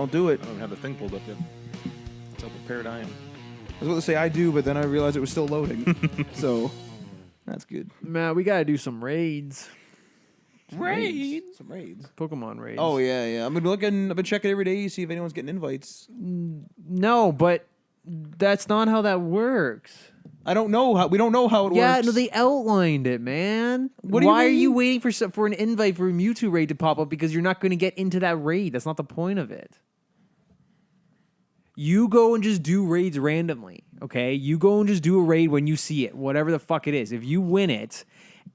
Don't do it. I don't have the thing pulled up yet. It's up with Paradigm. I was about to say I do, but then I realized it was still loading. So that's good. Matt, we gotta do some raids. Some raids. Pokemon raids. Oh yeah. I've been checking every day to see if anyone's getting invites. No, but that's not how that works. I don't know how. We don't know how it works. Yeah, no, they outlined it, man. What do you Why are you mean? waiting for an invite for a Mewtwo raid to pop up? Because you're not going to get into that raid. That's not the point of it. You go and just do raids randomly, okay? You go and just do a raid when you see it, whatever the fuck it is. If you win it,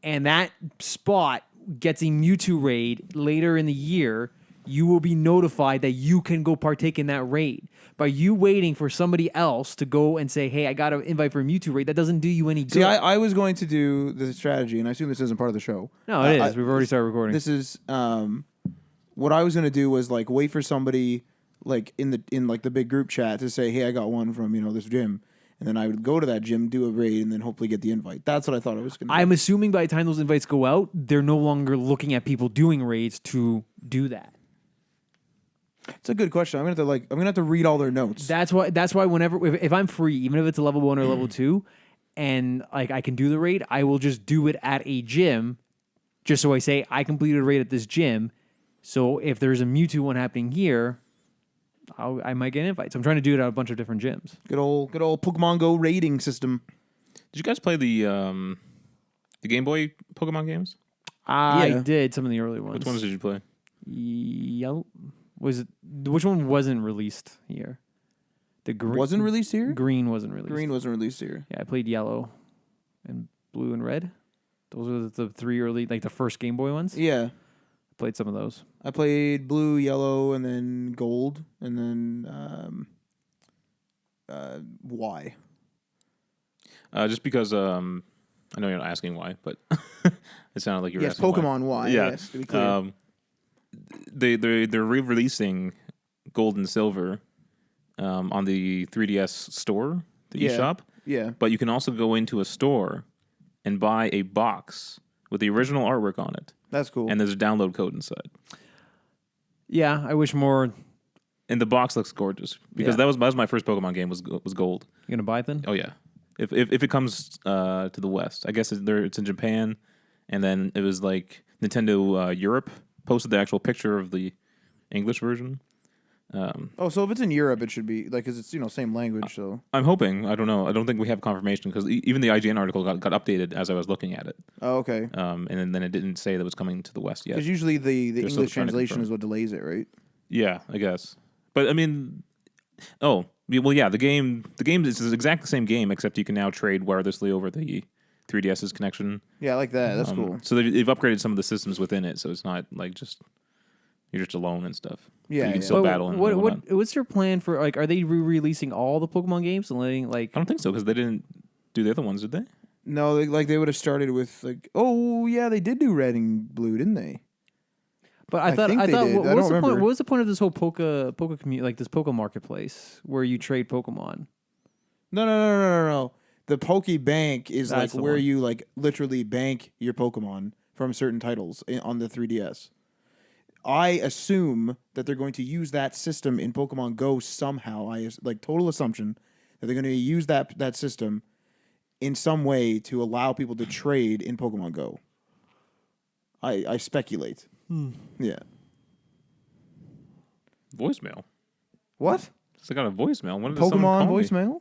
and that spot gets a Mewtwo raid later in the year, you will be notified that you can go partake in that raid. By you waiting for somebody else to go and say, hey, I got an invite for a Mewtwo raid, that doesn't do you any good. See, I was going to do the strategy, and I assume this isn't part of the show. No, it is. We've already started recording. This is what I was going to do was like wait for somebody like in the big group chat to say, hey, I got one from this gym, and then I would go to that gym, do a raid, and then hopefully get the invite. That's what I thought I was going to do. I'm assuming by the time those invites go out, they're no longer looking at people doing raids to do that. It's a good question. I'm gonna have to read all their notes. That's why whenever if I'm free, even if it's a level 1 or level 2, and like I can do the raid, I will just do it at a gym, just so I say I completed a raid at this gym. So if there's a Mewtwo one happening here, I might get invites. I'm trying to do it at a bunch of different gyms. Good old Pokemon Go rating system. Did you guys play the Game Boy Pokemon games? I Yeah. did some of the early ones. Which ones did you play? Yellow was it? Which one wasn't released here? The green Wasn't released here? Green wasn't released. Green wasn't released here. Yeah, I played yellow, and blue and red. Those were the three early, like the first Game Boy ones. Yeah. Played some of those. I played blue, yellow, and then gold, and then Y. Just because I know you're not asking why, but it sounded like you were Yes, asking Pokemon Y. Yeah. Yes, to be clear. They're re-releasing Gold and Silver on the 3DS store, the eShop. Yeah. But you can also go into a store and buy a box with the original artwork on it. That's cool. And there's a download code inside. Yeah, I wish more. And the box looks gorgeous because Yeah. that was my first Pokemon game was Gold. You gonna buy it then? Oh yeah, if it comes to the West, I guess it's in Japan, and then it was like Nintendo Europe posted the actual picture of the English version. So if it's in Europe, it should be because it's same language. So I'm hoping. I don't know. I don't think we have confirmation because even the IGN article got updated as I was looking at it. oh, okay. And then it didn't say that it was coming to the West yet. Because usually the They're still English trying to translation confirm. is what delays it, right? Yeah, I guess. But I mean, the game is exactly the same game except you can now trade wirelessly over the 3DS's connection. Yeah, I like that. That's cool. So they've upgraded some of the systems within it, so it's not like you're just alone and stuff. Yeah, But you can yeah. still But battle and whatnot. what's their plan for like? Are they re-releasing all the Pokemon games and letting like? I don't think so because they didn't do the other ones, did they? No, they would have started with like, oh yeah, they did do red and blue, didn't they? But I think they did. what I was don't the point? remember. What was the point of this whole Poke community, like this Poke marketplace where you trade Pokemon? No. The Poke Bank is That's like the where one. you like literally bank your Pokemon from certain titles on the 3DS. I assume that they're going to use that system in Pokemon Go somehow. Total assumption that they're going to use that system in some way to allow people to trade in Pokemon Go. I speculate. Yeah. Voicemail. What? So I got a voicemail. When did someone Pokemon call me? voicemail?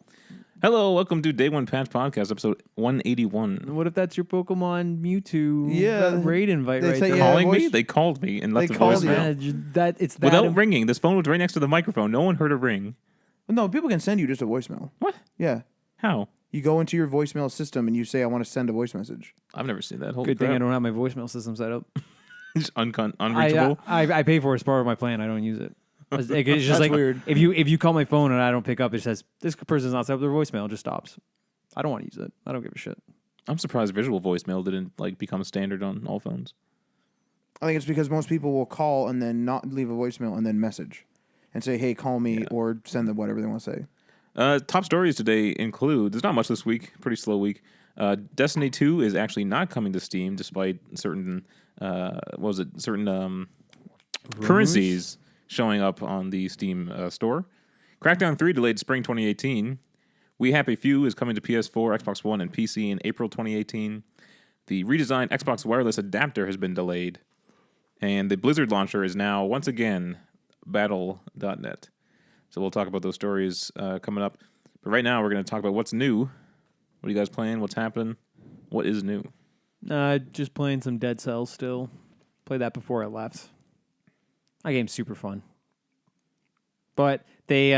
Hello, welcome to Day One Patch Podcast, episode 181. What if that's your Pokemon Mewtwo Yeah, raid invite they right say, there? yeah, Calling me? voice- They called me and left They a called you. voicemail. It's that Without im- ringing. This phone was right next to the microphone. No one heard a ring. No, people can send you just a voicemail. What? Yeah. How? You go into your voicemail system and you say, I want to send a voice message. I've never seen that. Holy Good thing I crap. don't have my voicemail system set up. Just unreachable. I pay for it as part of my plan. I don't use it. It's just That's like weird. if you call my phone and I don't pick up, it says this person's not set up their voicemail. It just stops. I don't want to use it. I don't give a shit. I'm surprised visual voicemail didn't become standard on all phones. I think it's because most people will call and then not leave a voicemail and then message and say, hey, call me or send them whatever they want to say. Top stories today include, there's not much this week, pretty slow week. Destiny 2 is actually not coming to Steam despite certain, currencies showing up on the Steam store. Crackdown 3 delayed spring 2018. We Happy Few is coming to PS4, Xbox One, and PC in April 2018. The redesigned Xbox wireless adapter has been delayed. And the Blizzard launcher is now, once again, battle.net. So we'll talk about those stories coming up. But right now, we're going to talk about what's new. What are you guys playing? What's happening? What is new? Just playing some Dead Cells still. Played that before I left. That game's super fun. But they,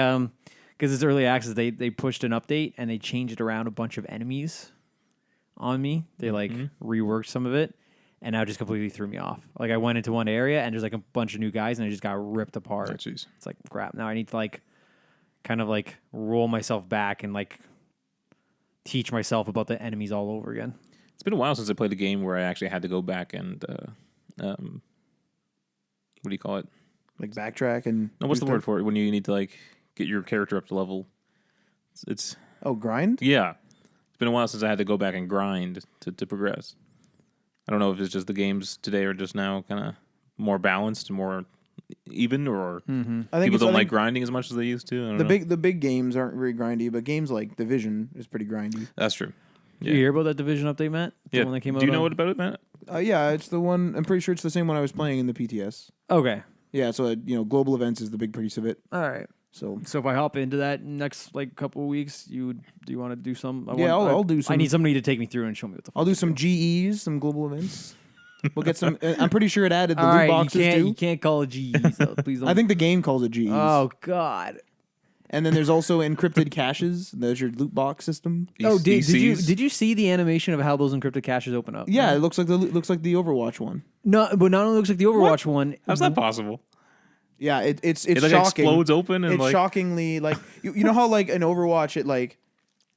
because it's early access, they pushed an update and they changed around a bunch of enemies on me. They reworked some of it, and now it just completely threw me off. Like I went into one area and there's like a bunch of new guys, and I just got ripped apart. Oh, jeez. It's like crap. Now I need to kind of roll myself back and teach myself about the enemies all over again. It's been a while since I played a game where I actually had to go back and what do you call it? Like backtrack and No, what's the word for it when you need to get your character up to level? It's grind? yeah. It's been a while since I had to go back and grind to progress. I don't know if it's just the games today are just now kind of more balanced, more even, or I think people don't like grinding as much as they used to. I don't know. The big games aren't very grindy, but games like Division is pretty grindy. That's true. Did you hear about that Division update, Matt? The one that came out. Do you know what about it, Matt? Yeah, it's the one. I'm pretty sure it's the same one I was playing in the PTS. Okay. Yeah, so global events is the big piece of it. All right. So if I hop into that next couple of weeks, do you want to do some? I'll do some. I need somebody to take me through and show me what the fuck. I'll do some GEs, some global events. We'll get some. I'm pretty sure it added the All loot right, boxes too. you can't call it GEs. So please don't. I think the game calls it GEs. Oh God. And then there's also encrypted caches. There's your loot box system. Did you see the animation of how those encrypted caches open up? Yeah, it looks like the Overwatch one. No, but not only looks like the Overwatch one. How's that possible? Yeah, it's It shocking. explodes open and It's shockingly you know how in Overwatch it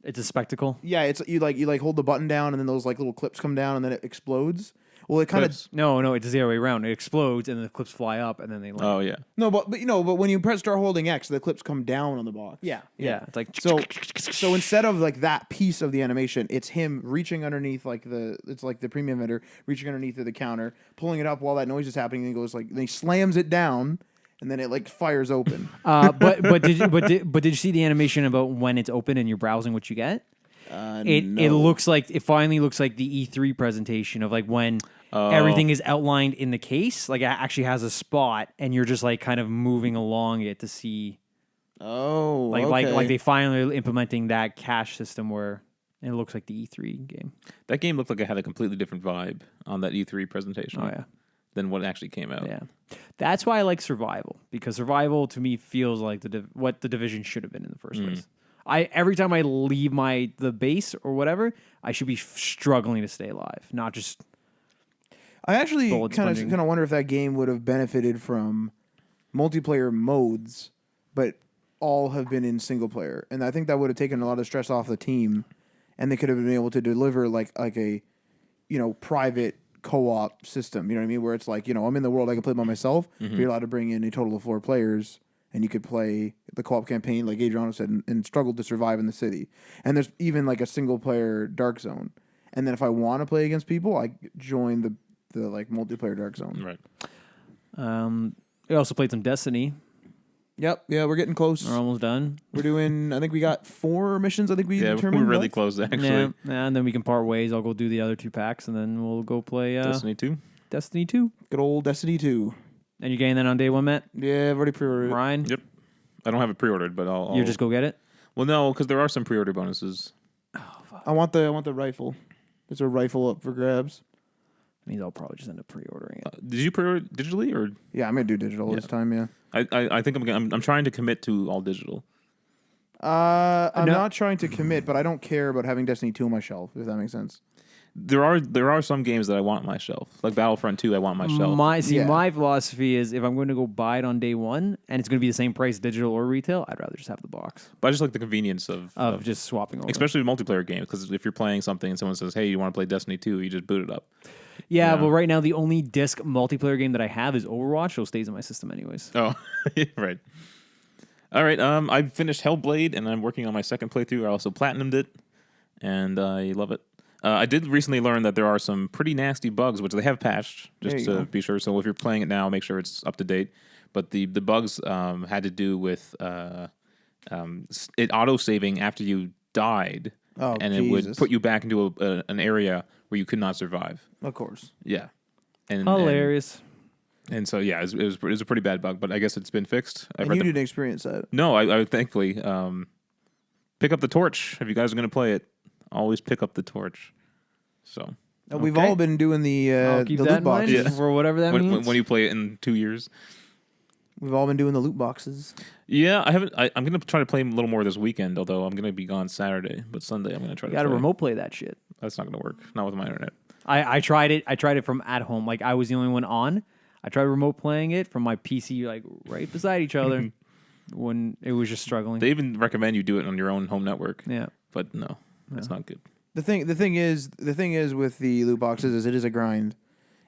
it's a spectacle. yeah, it's you hold the button down and then those little clips come down and then it explodes. Well, it kind of No, it's the other way around. It explodes and the clips fly up and then they land. Oh yeah. no, but when you start holding X, the clips come down on the box. Yeah. It's like So instead of that piece of the animation, it's him reaching underneath the premium vendor reaching underneath the counter, pulling it up while that noise is happening, and he goes then he slams it down, and then it fires open. but did you see the animation about when it's open and you're browsing what you get? No. It finally looks like the E3 presentation of when everything is outlined in the case. It actually has a spot, and you're just kind of moving along it to see. Oh, like they finally are implementing that cache system where it looks like the E3 game. That game looked like it had a completely different vibe on that E3 presentation. Oh yeah. Than what actually came out. Yeah, that's why I like Survival, because Survival to me feels like what the Division should have been in the first place. Every time I leave the base or whatever, I should be struggling to stay alive, not just. I actually kind of wonder if that game would have benefited from multiplayer modes, but all have been in single player, and I think that would have taken a lot of stress off the team, and they could have been able to deliver a private co-op system, you know what I mean? Where it's I'm in the world, I can play by myself, but you're allowed to bring in a total of 4 players, and you could play the co-op campaign, like Adriano said, and struggle to survive in the city. And there's even a single-player Dark Zone. And then if I want to play against people, I join the multiplayer Dark Zone. Right. We also played some Destiny. Yep. Yeah, we're getting close. We're almost done. We're doing. I think we got 4 missions. I think we determined. We're really close actually. Yeah, and then we can part ways. I'll go do the other 2 packs, and then we'll go play Destiny 2. Destiny 2. Good old Destiny 2. And you're getting that on day 1, Matt? Yeah, I've already pre-ordered it. Ryan? Yep. I don't have it pre-ordered, but I'll You just go get it? Well, no, because there are some pre-order bonuses. Oh, fuck. I want the rifle. There's a rifle up for grabs. Means I'll probably just end up pre-ordering it. Did you pre-order digitally or? Yeah, I'm gonna do digital this time. Yeah. I think I'm trying to commit to all digital. I'm not trying to commit, but I don't care about having Destiny 2 on my shelf, if that makes sense. There are some games that I want on my shelf, like Battlefront 2. I want my shelf. My philosophy is if I'm going to go buy it on day 1 and it's going to be the same price, digital or retail, I'd rather just have the box. But I just like the convenience of just swapping over. Especially multiplayer games, because if you're playing something and someone says, "Hey, you want to play Destiny 2?" you just boot it up. Yeah, well, right now the only disc multiplayer game that I have is Overwatch, so it stays in my system anyways. Oh, right. All right. I finished Hellblade, and I'm working on my second playthrough. I also platinumed it, and I love it. I did recently learn that there are some pretty nasty bugs, which they have patched, just to be sure. So if you're playing it now, make sure it's up to date. but the bugs had to do with it auto saving after you died, Oh, and it would Jesus. put you back into an area where you could not survive. Of course. Yeah, and Hilarious. And so yeah, it was a pretty bad bug, but I guess it's been fixed. And you didn't experience that. No, I would thankfully pick up the torch if you guys are going to play it. Always pick up the torch. So We've all been doing the I'll keep the that loot in mind boxes. for whatever that means. when you play it in 2 years. We've all been doing the loot boxes. Yeah, I haven't. I'm going to try to play a little more this weekend. Although I'm going to be gone Saturday, but Sunday I'm going to try You to. got to play. remote play that shit. That's not going to work. Not with my internet. I tried it. I tried it from at home. Like I was the only one on. I tried remote playing it from my PC, like right beside each other, when it was just struggling. They even recommend you do it on your own home network. Yeah. But no, that's not good. The thing is with the loot boxes is it is a grind,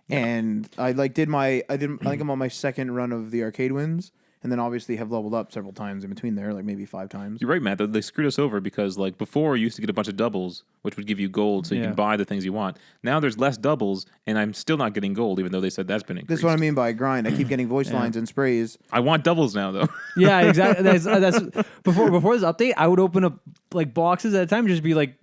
and I think I'm on my second run of the arcade wins, and then obviously have leveled up several times in between there, like maybe 5 times. You're right, Matt. They screwed us over because like before you used to get a bunch of doubles, which would give you gold, so you Yeah. can buy the things you want. Now there's less doubles, and I'm still not getting gold, even though they said that's been increased. This is what I mean by grind. I keep getting voice lines and sprays. I want doubles now, though. Yeah, exactly. That's before this update. I would open up like boxes at a time, and just be like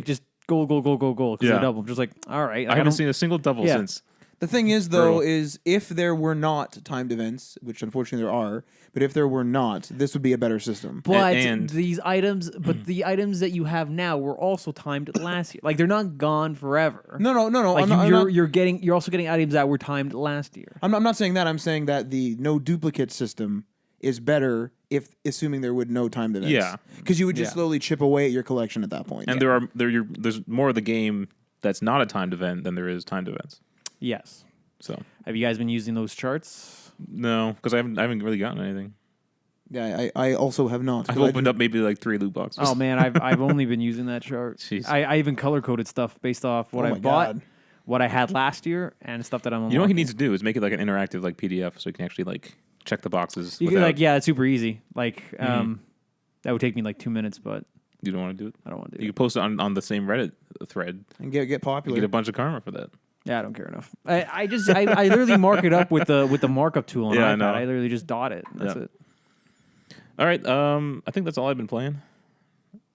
just gold, because Yeah. I double. Just like all right. I haven't seen a single double Yeah. since. The thing is, though, Brutal. is if there were not timed events, which unfortunately there are, but if there were not, this would be a better system. But And- these items, the items that you have now were also timed last year. Like they're not gone forever. No. Like I'm not, you're also getting items that were timed last year. I'm not saying that. I'm saying that the no duplicate system is better if assuming there would no timed events. Yeah. Because you would just Yeah. slowly chip away at your collection at that point. And there's more of the game that's not a timed event than there is timed events. Yes. So Have you guys been using those charts? no, because I haven't really gotten anything. Yeah, I also have not. I've opened up maybe like 3 loot boxes. Oh man, I've only been using that chart. Jeez. I even color coded stuff based off what Oh I my bought, God. what I had last year, and stuff that I'm. You know what he unlocking. needs to do is make it like an interactive like PDF, so you can actually like check the boxes. You can, without- like it's super easy. Like that would take me like 2 minutes, but You don't want to do it. I don't want to do You it. can post it on the same Reddit thread. and get You popular. get a bunch of karma for that. Yeah, I don't care enough. I literally mark it up with the markup tool on Yeah, I iPad. know. I literally just dot it. That's Yeah. it. All right, I think that's all I've been playing.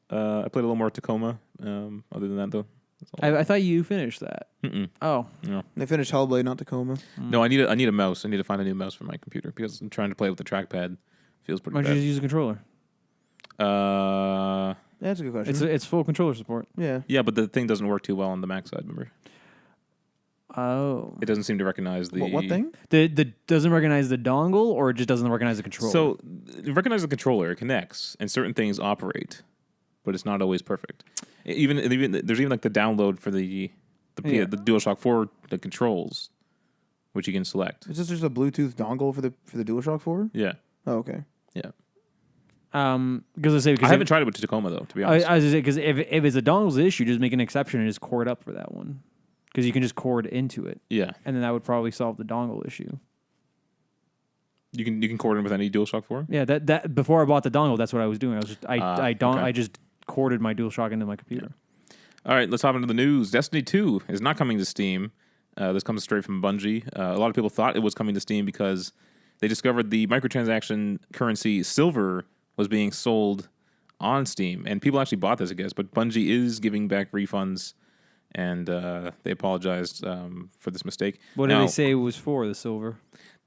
I played a little more Tacoma. Other than that, though, that's all. I thought you finished that. Mm-mm. Oh, No, They finished Hellblade, not Tacoma. no, I need a mouse. I need to find a new mouse for my computer because I'm trying to play with the trackpad. Feels pretty why don't you bad. just use a controller? Yeah, that's a good question. It's full controller support. Yeah. Yeah, but the thing doesn't work too well on the Mac side. Remember, Oh, it doesn't seem to recognize the What thing? the doesn't recognize the dongle, or it just doesn't recognize the controller. So it recognizes the controller, it connects, and certain things operate, but it's not always perfect. Even there's even like the download for the Yeah. the DualShock 4 the controls, which you can select. Is this just a Bluetooth dongle for the DualShock 4? Yeah, Oh, okay. yeah. because I say because I haven't tried it with Tacoma though, to be honest. I was say because if it's a dongle's issue, just make an exception and just cord up for that one, because you can just cord into it, Yeah, and then that would probably solve the dongle issue. you can cord in with any DualShock 4. Yeah, that before I bought the dongle, that's what I was doing. I was just okay. I just corded my DualShock into my computer. All right, let's hop into the news. Destiny 2 is not coming to Steam. This comes straight from Bungie. A lot of people thought it was coming to Steam because they discovered the microtransaction currency Silver was being sold on Steam, and people actually bought this, I guess. But Bungie is giving back refunds, and they apologized for this mistake. What Now, did they say it was for, the silver?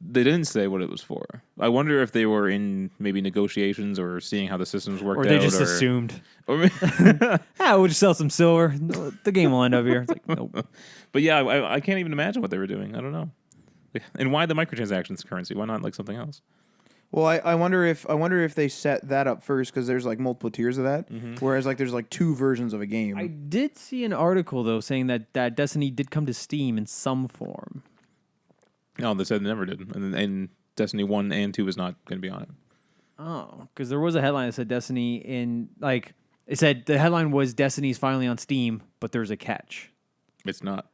They didn't say what it was for. I wonder if they were in maybe negotiations or seeing how the systems worked Or out. they just assumed, Or, we'll just sell some silver. The game will end up here. It's like, nope. but yeah, I can't even imagine what they were doing. I don't know. And why the microtransactions currency? Why not like something else? Well, I wonder if they set that up first because there's like multiple tiers of that, whereas like there's like 2 versions of a game. I did see an article though saying that Destiny did come to Steam in some form. No, they said it never did. And Destiny 1 and 2 is not going to be on it. Oh, because there was a headline that said Destiny it said the headline was Destiny's finally on Steam, but there's a catch. It's not.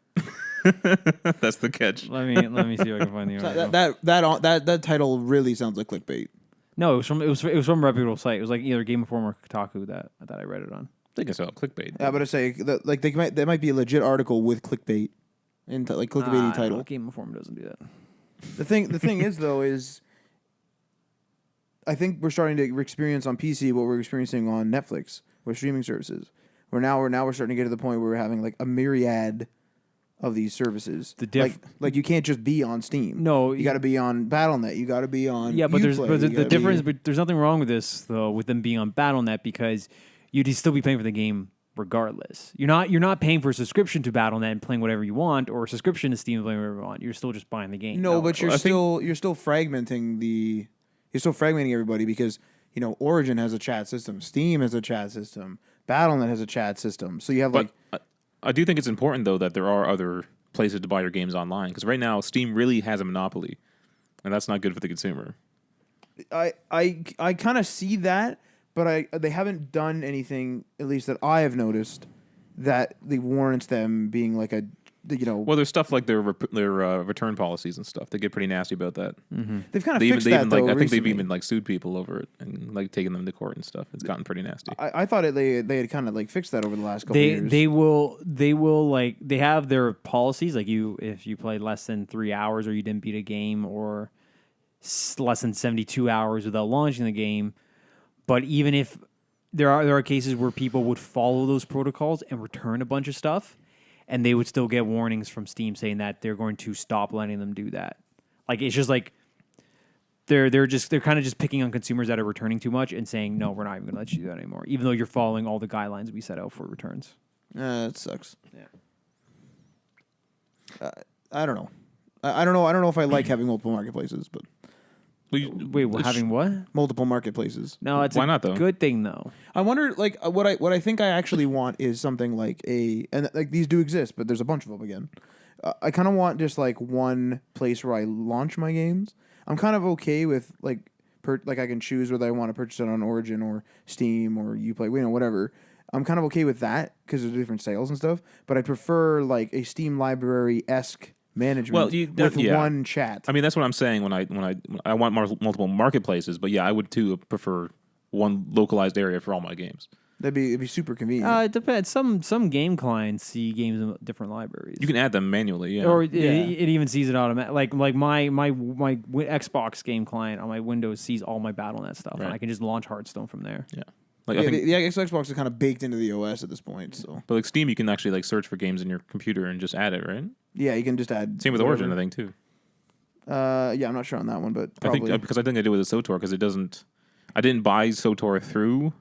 That's the catch. Let me see if I can find the article. That title really sounds like clickbait. No, it was from a reputable site. It was like either Game Informer or Kotaku that I read it on. They can sell clickbait. Yeah, but I say that, like they might be a legit article with clickbait and like clickbaity title. Game Informer doesn't do that. The thing is though is I think we're starting to experience on PC what we're experiencing on Netflix or streaming services. We're starting to get to the point where we're having like a myriad of these services. Like you can't just be on Steam. No, you got to be on BattleNet. You got to be on. Yeah, but Uplay, the difference. But there's nothing wrong with this though, with them being on BattleNet, because you'd still be paying for the game regardless. You're not paying for a subscription to BattleNet and playing whatever you want, or a subscription to Steam and playing whatever you want. You're still just buying the game. No, but you're still fragmenting everybody, because Origin has a chat system, Steam has a chat system, BattleNet has a chat system. So you have I do think it's important though that there are other places to buy your games online, because right now Steam really has a monopoly, and that's not good for the consumer. I kind of see that, but they haven't done anything, at least that I have noticed, that warrants them being like a. Well, there's stuff like their return policies and stuff. They get pretty nasty about that. Mm-hmm. They've kind of fixed that though. I think they've even sued people over it and taken them to court and stuff. It's gotten pretty nasty. I thought they had kind of fixed that over the last couple of years. They will they have their policies, like if you played less than 3 hours or you didn't beat a game, or less than 72 hours without launching the game. But even if there are cases where people would follow those protocols and return a bunch of stuff, and they would still get warnings from Steam saying that they're going to stop letting them do that. Like, it's just like they're kind of just picking on consumers that are returning too much and saying, no, we're not even going to let you do that anymore, even though you're following all the guidelines we set out for returns. That sucks. Yeah. I don't know. I don't know if I like having multiple marketplaces, but Wait, we're having what? multiple marketplaces. No, it's Why not, though? Good thing though. I wonder, like, what I think I actually want is something like and like these do exist, but there's a bunch of them again. I kind of want just like one place where I launch my games. I'm kind of okay with like I can choose whether I want to purchase it on Origin or Steam or Uplay, whatever. I'm kind of okay with that because there's different sales and stuff. But I prefer like a Steam library-esque management with one chat. I mean, that's what I'm saying when I want multiple marketplaces, but yeah, I would too prefer one localized area for all my games. It'd be super convenient. It depends. Some game clients see games in different libraries. You can add them manually, yeah. Or it even sees it automatically. Like my Xbox game client on my Windows sees all my BattleNet stuff, and I can just launch Hearthstone from there. Yeah. I think the Xbox is kind of baked into the OS at this point. So, but like Steam, you can actually search for games in your computer and just add it, right? Yeah, you can just add. Same with Origin, I think too. Yeah, I'm not sure on that one, but probably. I think I did it with the SOTOR because it doesn't. I didn't buy SOTOR through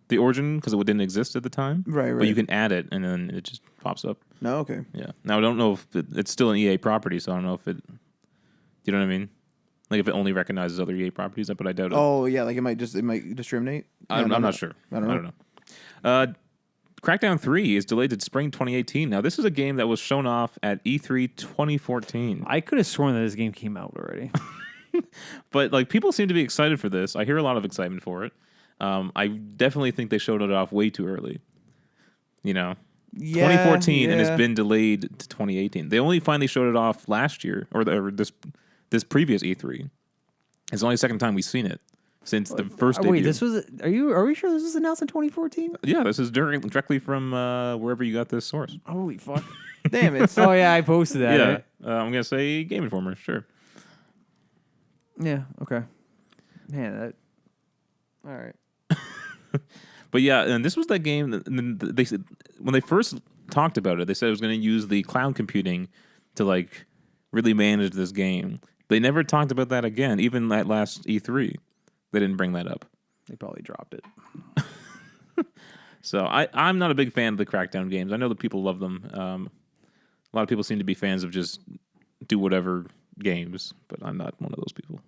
the Origin because it didn't exist at the time. Right. But you can add it and then it just pops up. No, okay. Yeah. Now I don't know if it's still an EA property, so I don't know if it. You know what I mean? Like if it only recognizes other EA properties, but I doubt it. Oh yeah, like it might discriminate. I'm not sure. I don't know. Crackdown 3 is delayed to spring 2018. Now this is a game that was shown off at E3 2014. I could have sworn that this game came out already. But like people seem to be excited for this. I hear a lot of excitement for it. I definitely think they showed it off way too early. Yeah, 2014, and it's been delayed to 2018. They only finally showed it off last year, or this previous E3. It's the only second time we've seen it since the first debut. Wait, this was. Are we sure this was announced in 2014? Yeah, this is directly from wherever you got this source. Holy fuck! Damn it! Oh yeah, I posted that. Yeah, Right? I'm gonna say Game Informer. Sure. Yeah. Okay. Man, all right. But yeah, and this was that game that they said when they first talked about it, they said it was going to use the cloud computing to like really manage this game. They never talked about that again. Even that last E3, they didn't bring that up. They probably dropped it. So I'm not a big fan of the Crackdown games. I know that people love them. A lot of people seem to be fans of just do whatever games, but I'm not one of those people.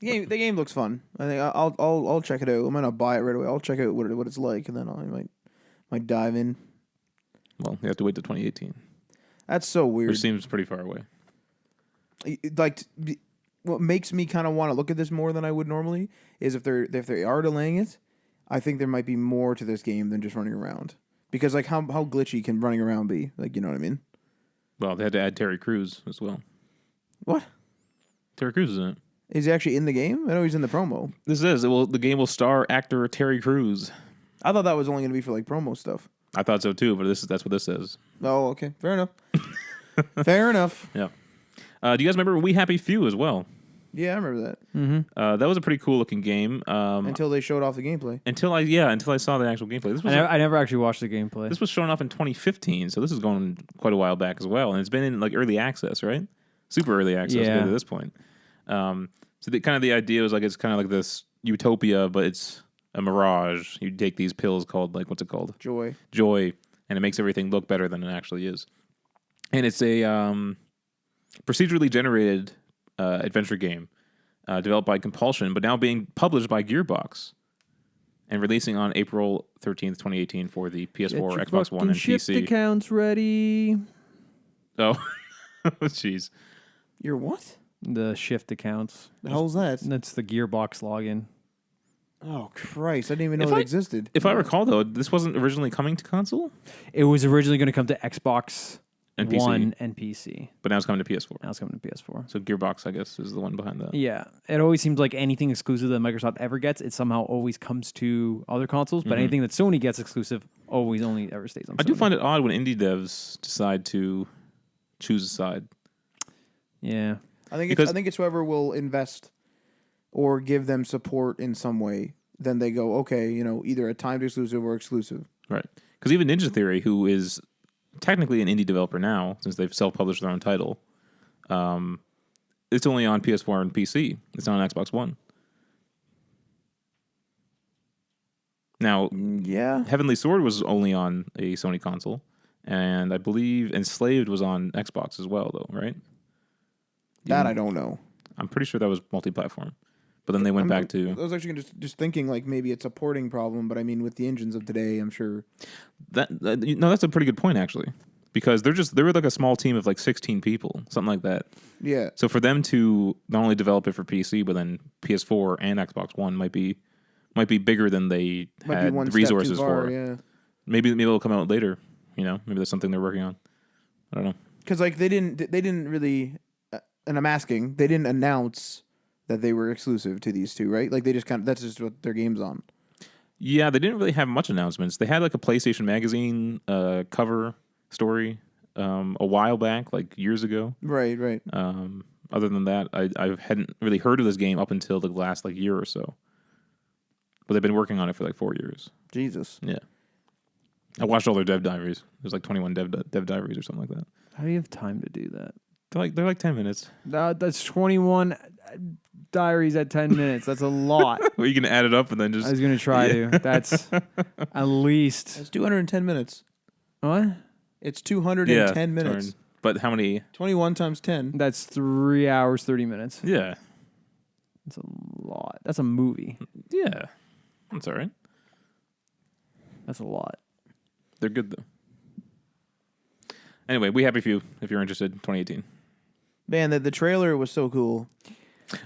The game looks fun. I think I'll check it out. I might not buy it right away. I'll check out what it's like, and then I might dive in. Well, you have to wait till 2018. That's so weird. Which seems pretty far away. Like, what makes me kind of want to look at this more than I would normally is if they are delaying it, I think there might be more to this game than just running around. Because like how glitchy can running around be? Like, you know what I mean? Well, they had to add Terry Crews as well. What? Terry Crews is in it. Is he actually in the game? I know he's in the promo. The game will star actor Terry Crews. I thought that was only going to be for like promo stuff. I thought so too, but that's what this is. Oh, okay. Fair enough. Fair enough. Yeah. Do you guys remember We Happy Few as well? Yeah, I remember that. That was a pretty cool looking game. Until they showed off the gameplay. Until I saw the actual gameplay. I never actually watched the gameplay. This was shown off in 2015, so this is going quite a while back as well, and it's been in like early access, right? Super early access at this point. So the idea was like it's kind of like this utopia, but it's a mirage. You take these pills called like what's it called? Joy, and it makes everything look better than it actually is. And it's a procedurally generated adventure game developed by Compulsion, but now being published by Gearbox and releasing on April 13th, 2018 for the PS4, Xbox One, and shift PC. accounts ready. Oh, jeez. Your what? The shift accounts. The hell's that? That's the Gearbox login. Oh Christ! I didn't even know it existed. If I recall, though, this wasn't originally coming to console, It was originally going to come to Xbox And PC. One and PC. but now it's coming to PS4. Now it's coming to PS4. So Gearbox, I guess, is the one behind that. Yeah, it always seems like anything exclusive that Microsoft ever gets, it somehow always comes to other consoles. But anything that Sony gets exclusive always only ever stays on. I Sony. do find it odd when indie devs decide to choose a side. Yeah, I think Because- I think it's whoever will invest or give them support in some way. Then they go, okay, either a timed exclusive or exclusive. Right. Because even Ninja Theory, who is technically an indie developer now, since they've self-published their own title, it's only on PS4 and PC. It's not on Xbox One. Now, Yeah. Heavenly Sword was only on a Sony console, and I believe Enslaved was on Xbox as well, though, right? That I don't know. I'm pretty sure that was multi-platform. But then they went back I to... was actually just thinking like maybe it's a porting problem, but I mean with the engines of today, I'm sure. No, that's a pretty good point, actually. Because they were like a small team of like 16 people, something like that. Yeah. So for them to not only develop it for PC, but then PS4 and Xbox One might be bigger than they Might be had one the step resources too far, for. yeah. Maybe it'll come out later. Maybe that's something they're working on. I don't know. Because like they didn't really, and I'm asking, they didn't announce that they were exclusive to these two, right? Like they just that's just what their game's on. Yeah, they didn't really have much announcements. They had like a PlayStation Magazine cover story a while back, like years ago. Right, right. Other than that, I hadn't really heard of this game up until the last like year or so. But they've been working on it for like 4 years. Jesus. Yeah. I watched all their dev diaries. There's like 21 dev diaries or something like that. how do you have time to do that? They're like 10 minutes. That's 21 diaries at 10 minutes. That's a lot. Well, you can add it up and then just... I was gonna try to. That's at least It's 210 minutes. what? It's 210 minutes. But how many... 21 times 10. That's 3 hours 30 minutes. Yeah. That's a lot. That's a movie. Yeah. That's all right. That's a lot. They're good, though. Anyway, we happy for you if you're interested. 2018. Man, the trailer was so cool.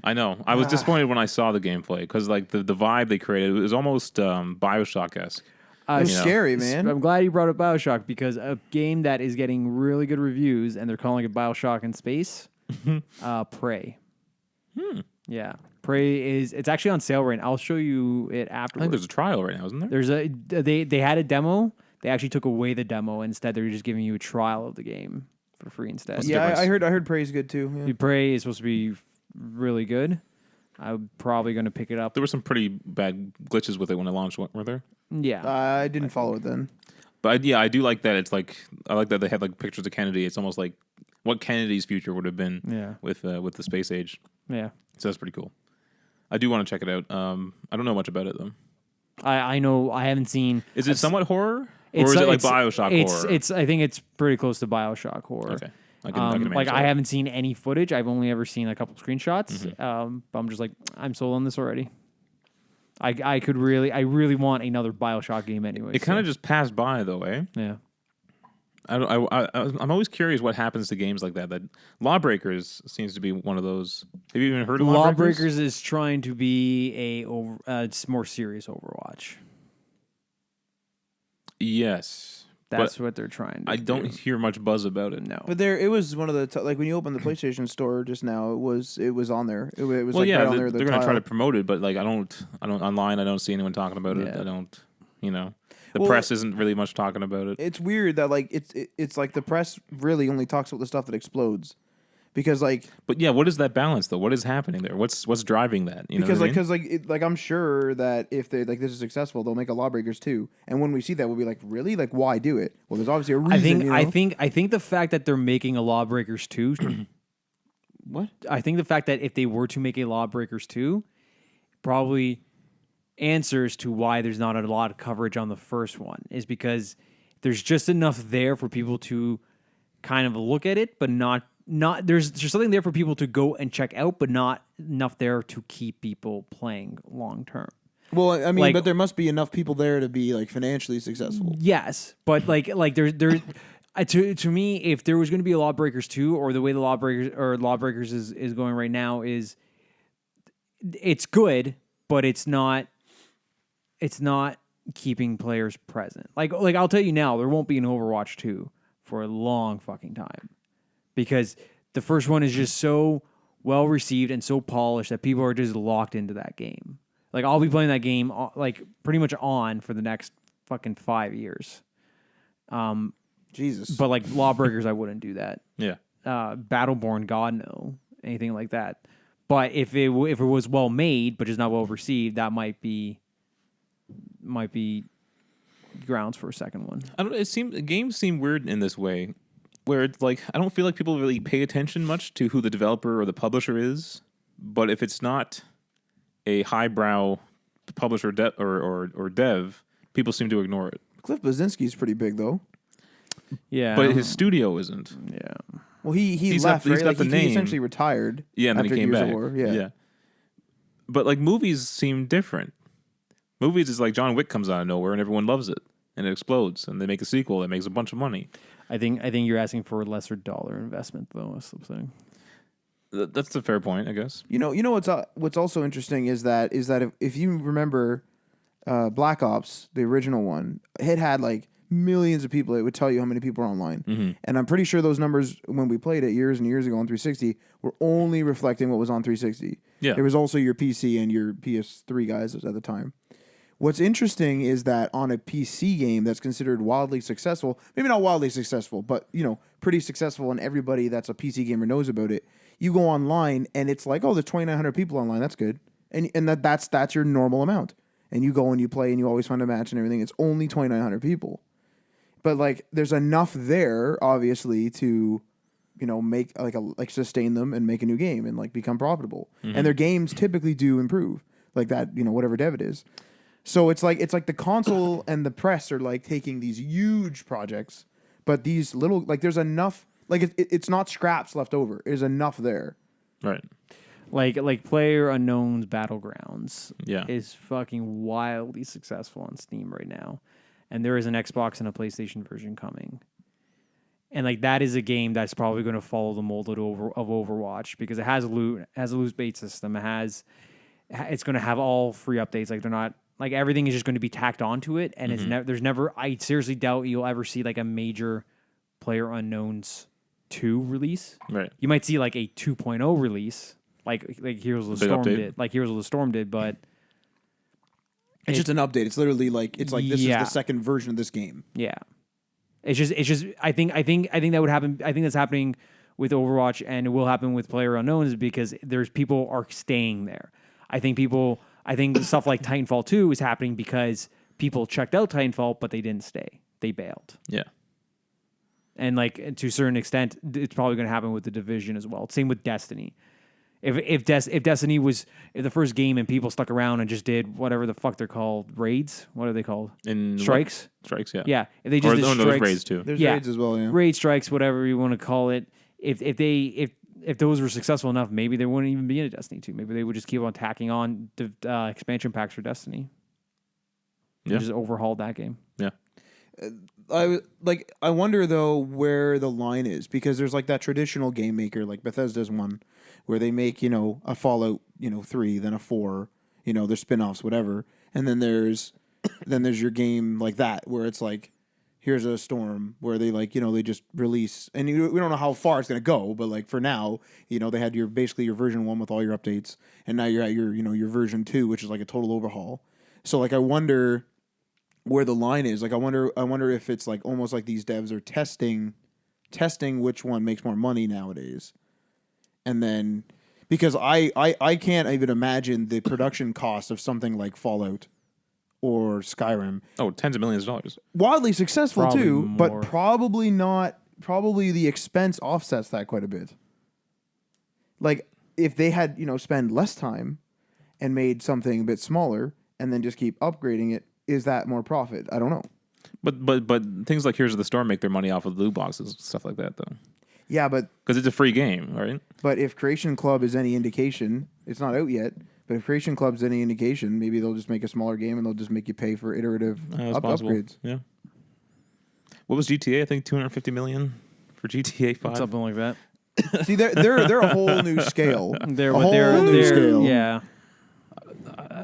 I know. I was disappointed when I saw the gameplay because like the vibe they created, it was almost Bioshock-esque. It was scary, I'm man. glad you brought up Bioshock because a game that is getting really good reviews and they're calling it Bioshock in space. Prey. Yeah, Prey it's actually on sale right now. I'll show you it I think afterwards. there's a trial right now, isn't there? There's they had a demo. They actually took away the demo. Instead, they're just giving you a trial of the game for free instead. the Yeah, difference? I heard Prey's good too. Yeah. Prey is supposed to be really good. I'm probably going to pick it up. There were some pretty bad glitches with it when it launched, were there? Yeah. I didn't follow it then. But I do like that. It's like I like that they had like pictures of Kennedy. It's almost like what Kennedy's future would have been Yeah. with the space age. Yeah. So that's pretty cool. I do want to check it out. I don't know much about it though. I know I haven't seen. Is it somewhat horror, or It's, is it like it's- Bioshock it's, horror? It's I think it's pretty close to Bioshock horror. Okay, I can imagine like I that. haven't seen any footage. I've only ever seen a couple screenshots. But I'm just like I'm sold on this already. I really want another Bioshock game anyway. It kind of just passed by though, eh? yeah. I'm always curious what happens to games like that. That Lawbreakers seems to be one of those. Have you even heard of Lawbreakers? Lawbreakers is trying to be it's more serious Overwatch. Yes, That's but what they're trying to I do. don't hear much buzz about it. No. But it was one of the like when you opened the PlayStation Store just now, it was on there. It was Well, like yeah, right on they're, there. they're going to try to promote it, but like I don't online. I don't see anyone talking about it. Yeah. I don't, the Well, press isn't really much talking about it. It's weird that like it's like the press really only talks about the stuff that explodes, because like But yeah, what is that balance though? What is happening there? What's driving that? You know because what I like mean? because like I'm sure that if they like this is successful, they'll make a Lawbreakers 2, and when we see that, we'll be like, really, like why do it? Well, there's obviously a reason. I think the fact that they're making a Lawbreakers 2 What? I think the fact that if they were to make a Lawbreakers 2 probably answers to why there's not a lot of coverage on the first one is because there's just enough there for people to kind of look at it, but not there's something there for people to go and check out, but not enough there to keep people playing long term. Well, I mean, Like- but there must be enough people there to be like financially successful. Yes, but like there's to me, if there was going to be a Lawbreakers 2, or the way the Lawbreakers is going right now is it's good, but it's not keeping players present. Like I'll tell you now, there won't be an Overwatch 2 for a long fucking time because the first one is just so well received and so polished that people are just locked into that game. Like I'll be playing that game like pretty much on for the next fucking 5 years. Jesus. But like Lawbreakers, I wouldn't do that. Yeah. Battleborn, God no, anything like that. But if it was well made but just not well received, that might be grounds for a second one. I don't. Games seem weird in this way, where it's like I don't feel like people really pay attention much to who the developer or the publisher is. But if it's not a highbrow publisher or dev, people seem to ignore it. Cliff Blazinski's pretty big though. Yeah, But his studio isn't. yeah. Well, he He's left. got- he's right? got Like, the he name. essentially retired. Yeah, and then after he came Gears of back. War, yeah. But like movies seem different. Movies is like John Wick comes out of nowhere and everyone loves it and it explodes and they make a sequel that makes a bunch of money. I think you're asking for a lesser dollar investment though. That's what I'm saying. That's a fair point, I guess. You know what's also interesting is that if you remember Black Ops, the original one, it had like millions of people. It would tell you how many people are online. Mm-hmm. And I'm pretty sure those numbers, when we played it years and years ago on 360, were only reflecting what was on 360. Yeah. There was also your PC and your PS3 guys at the time. What's interesting is that on a PC game that's considered wildly successful, maybe not wildly successful, but pretty successful, and everybody that's a PC gamer knows about it. You go online and it's like, oh, there's 2,900 people online. That's good, and that's your normal amount. And you go and you play and you always find a match and everything. It's only 2,900 people, but like there's enough there, obviously, to make like sustain them and make a new game and like become profitable. Mm-hmm. And their games typically do improve like that. Whatever dev it is. So it's like the console and the press are like taking these huge projects, but these little there's enough it's not scraps left over. There's enough there. Right. Like PlayerUnknown's Battlegrounds Yeah. is fucking wildly successful on Steam right now. And there is an Xbox and a PlayStation version coming. And like that is a game that's probably going to follow the mold of Overwatch because it has loot, has a loot bait system, it's going to have all free updates. Like they're not like everything is just going to be tacked onto it, and there's never. I seriously doubt you'll ever see like a major PlayerUnknown's 2 release. Right. You might see like a 2.0 release, like Heroes of the Big Storm update. did, like Heroes of the Storm did, but It's just an update. It's literally like this is Yeah. the second version of this game. yeah, it's just. I think that would happen. I think that's happening with Overwatch, and it will happen with PlayerUnknown's because there's people are staying there. I think stuff like Titanfall 2 is happening because people checked out Titanfall, but they didn't stay. They bailed. Yeah. And like to a certain extent, it's probably going to happen with the Division as well. Same with Destiny. If Destiny was the first game and people stuck around and just did whatever the fuck they're called, raids. What are they called? Strikes. Strikes. Yeah. Yeah. If they just did there's strikes, raids too. There's Yeah. raids as well. Yeah. raid strikes, whatever you want to call it. If those were successful enough, maybe they wouldn't even be in a Destiny 2. Maybe they would just keep on tacking on the expansion packs for Destiny. Yeah. And just overhaul that game. Yeah. I wonder though where the line is because there's like that traditional game maker like Bethesda's one where they make a Fallout 3 then a 4 there's spin-offs whatever and then there's your game like that where it's like here's a Storm where they they just release and we don't know how far it's gonna go but like for now they had basically your version 1 with all your updates and now you're at your your version 2 which is like a total overhaul. So like I wonder where the line is. Like I wonder if it's like almost like these devs are testing which one makes more money nowadays. and then because I can't even imagine the production cost of something like Fallout or Skyrim. Oh, tens of millions of dollars. Wildly successful Probably too, more. but probably not. Probably the expense offsets that quite a bit. Like if they had, spend less time and made something a bit smaller and then just keep upgrading it, is that more profit? I don't know. But things like Heroes of the Storm make their money off of loot boxes, stuff like that, though. Yeah, but Because it's a free game, right? if Creation Club is any indication, it's not out yet. But if Creation Club's any indication, maybe they'll just make a smaller game and they'll just make you pay for iterative That's possible. upgrades. Yeah. What was GTA? I think $250 million for GTA 5. Something like that. See, they're a whole new scale. They're a what whole they're new they're- scale. Yeah.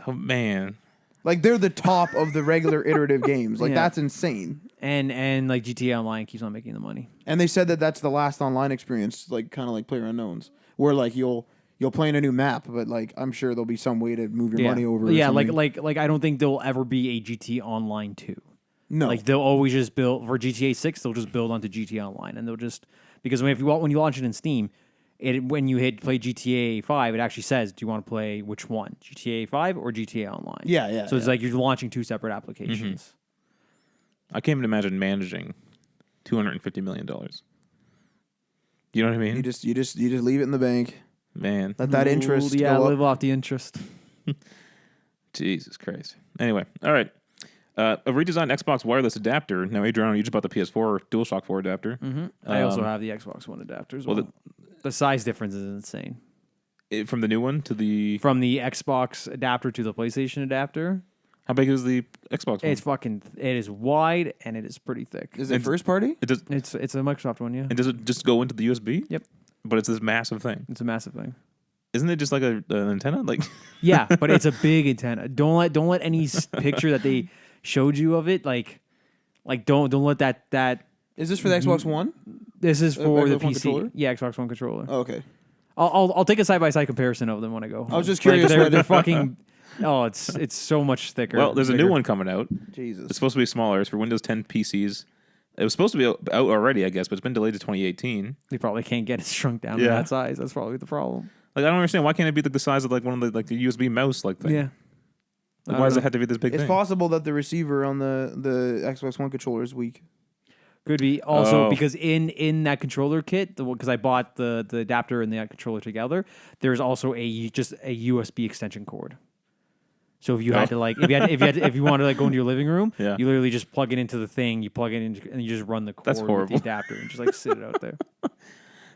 Oh man. Like they're the top of the regular iterative games. Like Yeah. that's insane. And like GTA Online keeps on making the money. And they said that that's the last online experience, like kind of like PlayerUnknown's, where like you'll play in a new map, but like I'm sure there'll be some way to move your money over. or Yeah, something. like I don't think there'll ever be a GTA Online 2. no, Like they'll always just build for GTA 6. They'll just build onto GTA Online, and they'll just because when you launch it in Steam, when you hit play GTA 5, it actually says, do you want to play which one, GTA 5 or GTA Online? Yeah. So it's like you're launching two separate applications. I can't even imagine managing $250 million. You know what I mean? you just leave it in the bank, Man. let that interest yeah, go up. live off the interest. Jesus Christ. Anyway, all right. A redesigned Xbox wireless adapter. Now, Adriano, you just bought the PS4 DualShock 4 adapter. I also have the Xbox One adapter as well. well, The size difference is insane. From the new one to the... From the Xbox adapter to the PlayStation adapter, How big is the Xbox one? it is wide and it is pretty thick. Is it first party? It does, It's a Microsoft one, yeah. and does it just go into the USB? Yep. But it's this massive thing. It's a massive thing. Isn't it just like an antenna? Like, Yeah, but it's a big antenna. Don't let any picture that they showed you of it like don't let that. Is this for the Xbox One? This is for the Xbox One PC. controller? Yeah, Xbox One controller. Oh, okay. I'll take a side by side comparison of them when I go home. I was just curious They're whether- fucking. Oh, it's so much thicker. well, there's a new bigger. one coming out. Jesus. It's supposed to be smaller. It's for Windows 10 PCs. It was supposed to be out already, I guess, but it's been delayed to 2018. They probably can't get it shrunk down to Yeah. that size. That's probably the problem. Like, I don't understand. Why can't it be like the size of like one of the like a USB mouse like thing? Yeah. Like, why does it have to be this big It's thing? possible that the receiver on the Xbox One controller is weak. Could be also Oh. because in that controller kit, because I bought the adapter and the controller together, there's also just a USB extension cord. So if you had to like if you wanted to like go into your living room, Yeah. you literally just plug it into the thing, you plug it in, and you just run the cord That's with the horrible. adapter and just like sit it out there.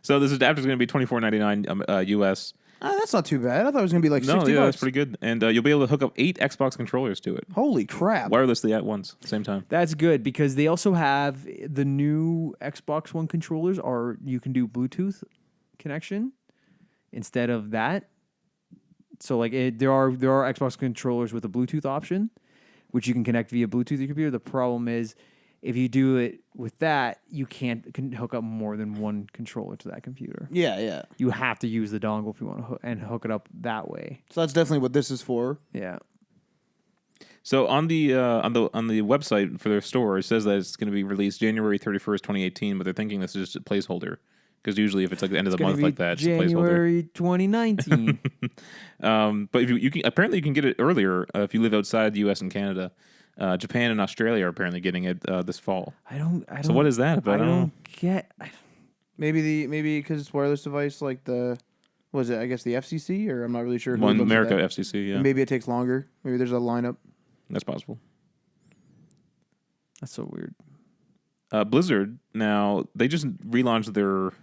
So this adapter is going to be $24.99 US. That's not too bad. I thought it was gonna be like No, $60. yeah, that's pretty good. And you'll be able to hook up 8 Xbox controllers to it Holy crap! wirelessly at once, same time. That's good because they also have the new Xbox One controllers are you can do Bluetooth connection instead of that. So like there are Xbox controllers with a Bluetooth option, which you can connect via Bluetooth to your computer. The problem is if you do it with that, you can hook up more than one controller to that computer. Yeah. You have to use the dongle if you want to hook it up that way. So that's definitely what this is for. Yeah. So on the website for their store, it says that it's going to be released January 31st, 2018, but they're thinking this is just a placeholder because usually if it's like the end of the month like that, it's a placeholder. January 2019. But if you can apparently you can get it earlier if you live outside the U.S. and Canada. Japan and Australia are apparently getting it this fall. I don't. So what is that about? I I don't know. don't get. Maybe because it's wireless device like the was it? I guess the FCC or I'm not really sure. Who Well, in looks at America, that. FCC, yeah, Maybe it takes longer. Maybe there's a lineup. that's possible. That's so weird. Blizzard now they just relaunched their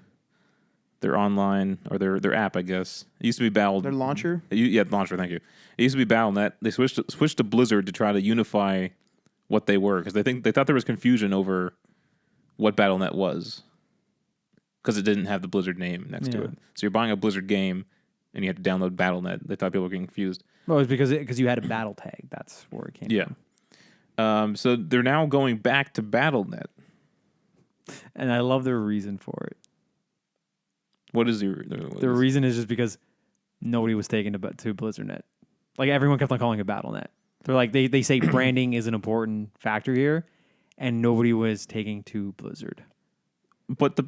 online or their app, I guess. It used to be Battle. Their launcher. Launcher. Thank you. It used to be Battle.net. They switched to Blizzard to try to unify what they were because they thought there was confusion over what Battle.net was because it didn't have the Blizzard name next to Yeah. it. So you're buying a Blizzard game and you have to download Battle.net. They thought people were getting confused. Well, it's because you had a battle tag. That's where it came Yeah. from. So they're now going back to Battle.net. And I love their reason for it. What is your The reason is just because nobody was taken to BlizzardNet. Like everyone kept on calling it BattleNet. They're like they say branding is an important factor here, and nobody was taking to Blizzard. But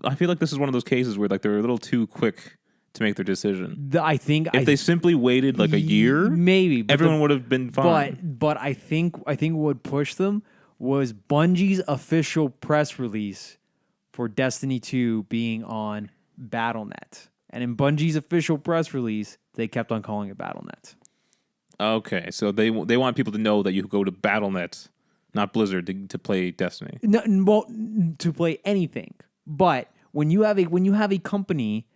I feel like this is one of those cases where like they're a little too quick to make their decision. I think If they simply waited like a year, maybe but everyone would have been fine. But I think what pushed them was Bungie's official press release for Destiny 2 being on Battle.net. And in Bungie's official press release, they kept on calling it Battle.net. Okay, so they want people to know that you go to Battle.net, not Blizzard, to play Destiny. No, well, to play anything. But when you have a company,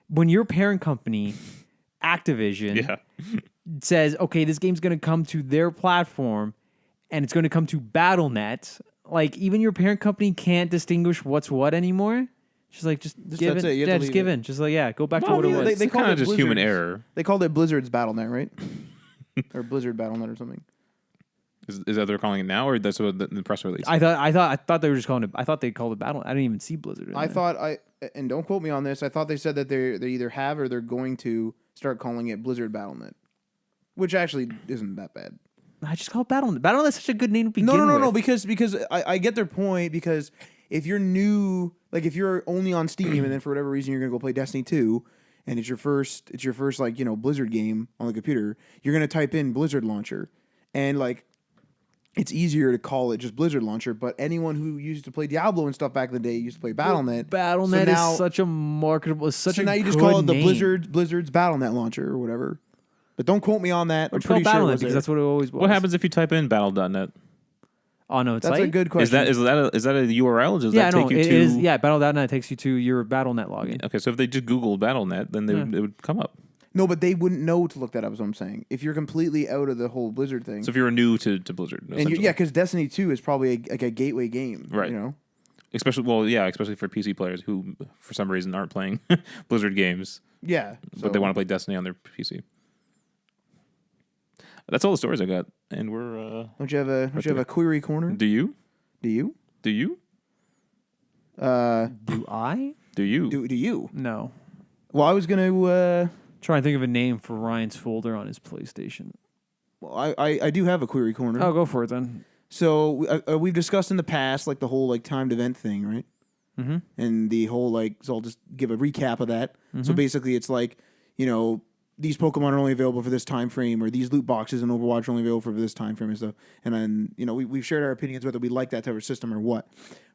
when your parent company, Activision, says, okay, this game's going to come to their platform and it's going to come to Battle.net, like even your parent company can't distinguish what's what anymore. Just give that's in. it. You have Yeah, to just leave give it. in. Just go back to Well, what it was. It's kind of just human error. They called it Blizzard's Battle.net, right? Or Blizzard Battle.net or something. Is that they're calling it now, or that's what the press release? I thought they were just calling it. I thought they called it Battle. I didn't even see Blizzard. And don't quote me on this. I thought they said that they either have or they're going to start calling it Blizzard Battle.net, which actually isn't that bad. I just call it Battle.net. Battle.net's such a good name to begin with. No. Because I get their point. Because if you're new, like if you're only on Steam and then for whatever reason you're gonna go play Destiny 2, and it's your first like Blizzard game on the computer, you're gonna type in Blizzard Launcher, and like it's easier to call it just Blizzard Launcher. But anyone who used to play Diablo and stuff back in the day used to play Battle.net. Battle.net is such a marketable. So now you just call it the Blizzard's Battle.net launcher or whatever. But don't quote me on that. I'm pretty sure Battle.net because that's what it always was. What happens if you type in Battle.net? Oh no, it's That's a good question. Is that a URL? Or does that take you it to? is. Yeah, Battle.net takes you to your Battle.net login. Okay, so if they just Google Battle.net, then it would come up. No, but they wouldn't know to look that up. Is what I'm saying. If you're completely out of the whole Blizzard thing, So if you're new to Blizzard, and because Destiny 2 is probably like a gateway game, Right. Especially for PC players who, for some reason, aren't playing Blizzard games, Yeah, but they want to play Destiny on their PC. That's all the stories I got, and we're. Don't you have a query corner? Do you? Do you? Do you? Do I? Do you? Do you? No. Well, I was gonna. Trying to think of a name for Ryan's folder on his PlayStation. Well, I do have a query corner. Oh, go for it then. So we've discussed in the past like the whole like timed event thing, right? Mm-hmm. And the whole so I'll just give a recap of that. So basically, it's like these Pokemon are only available for this time frame, or these loot boxes in Overwatch are only available for this time frame and stuff. And then we've shared our opinions whether we like that type of system or what.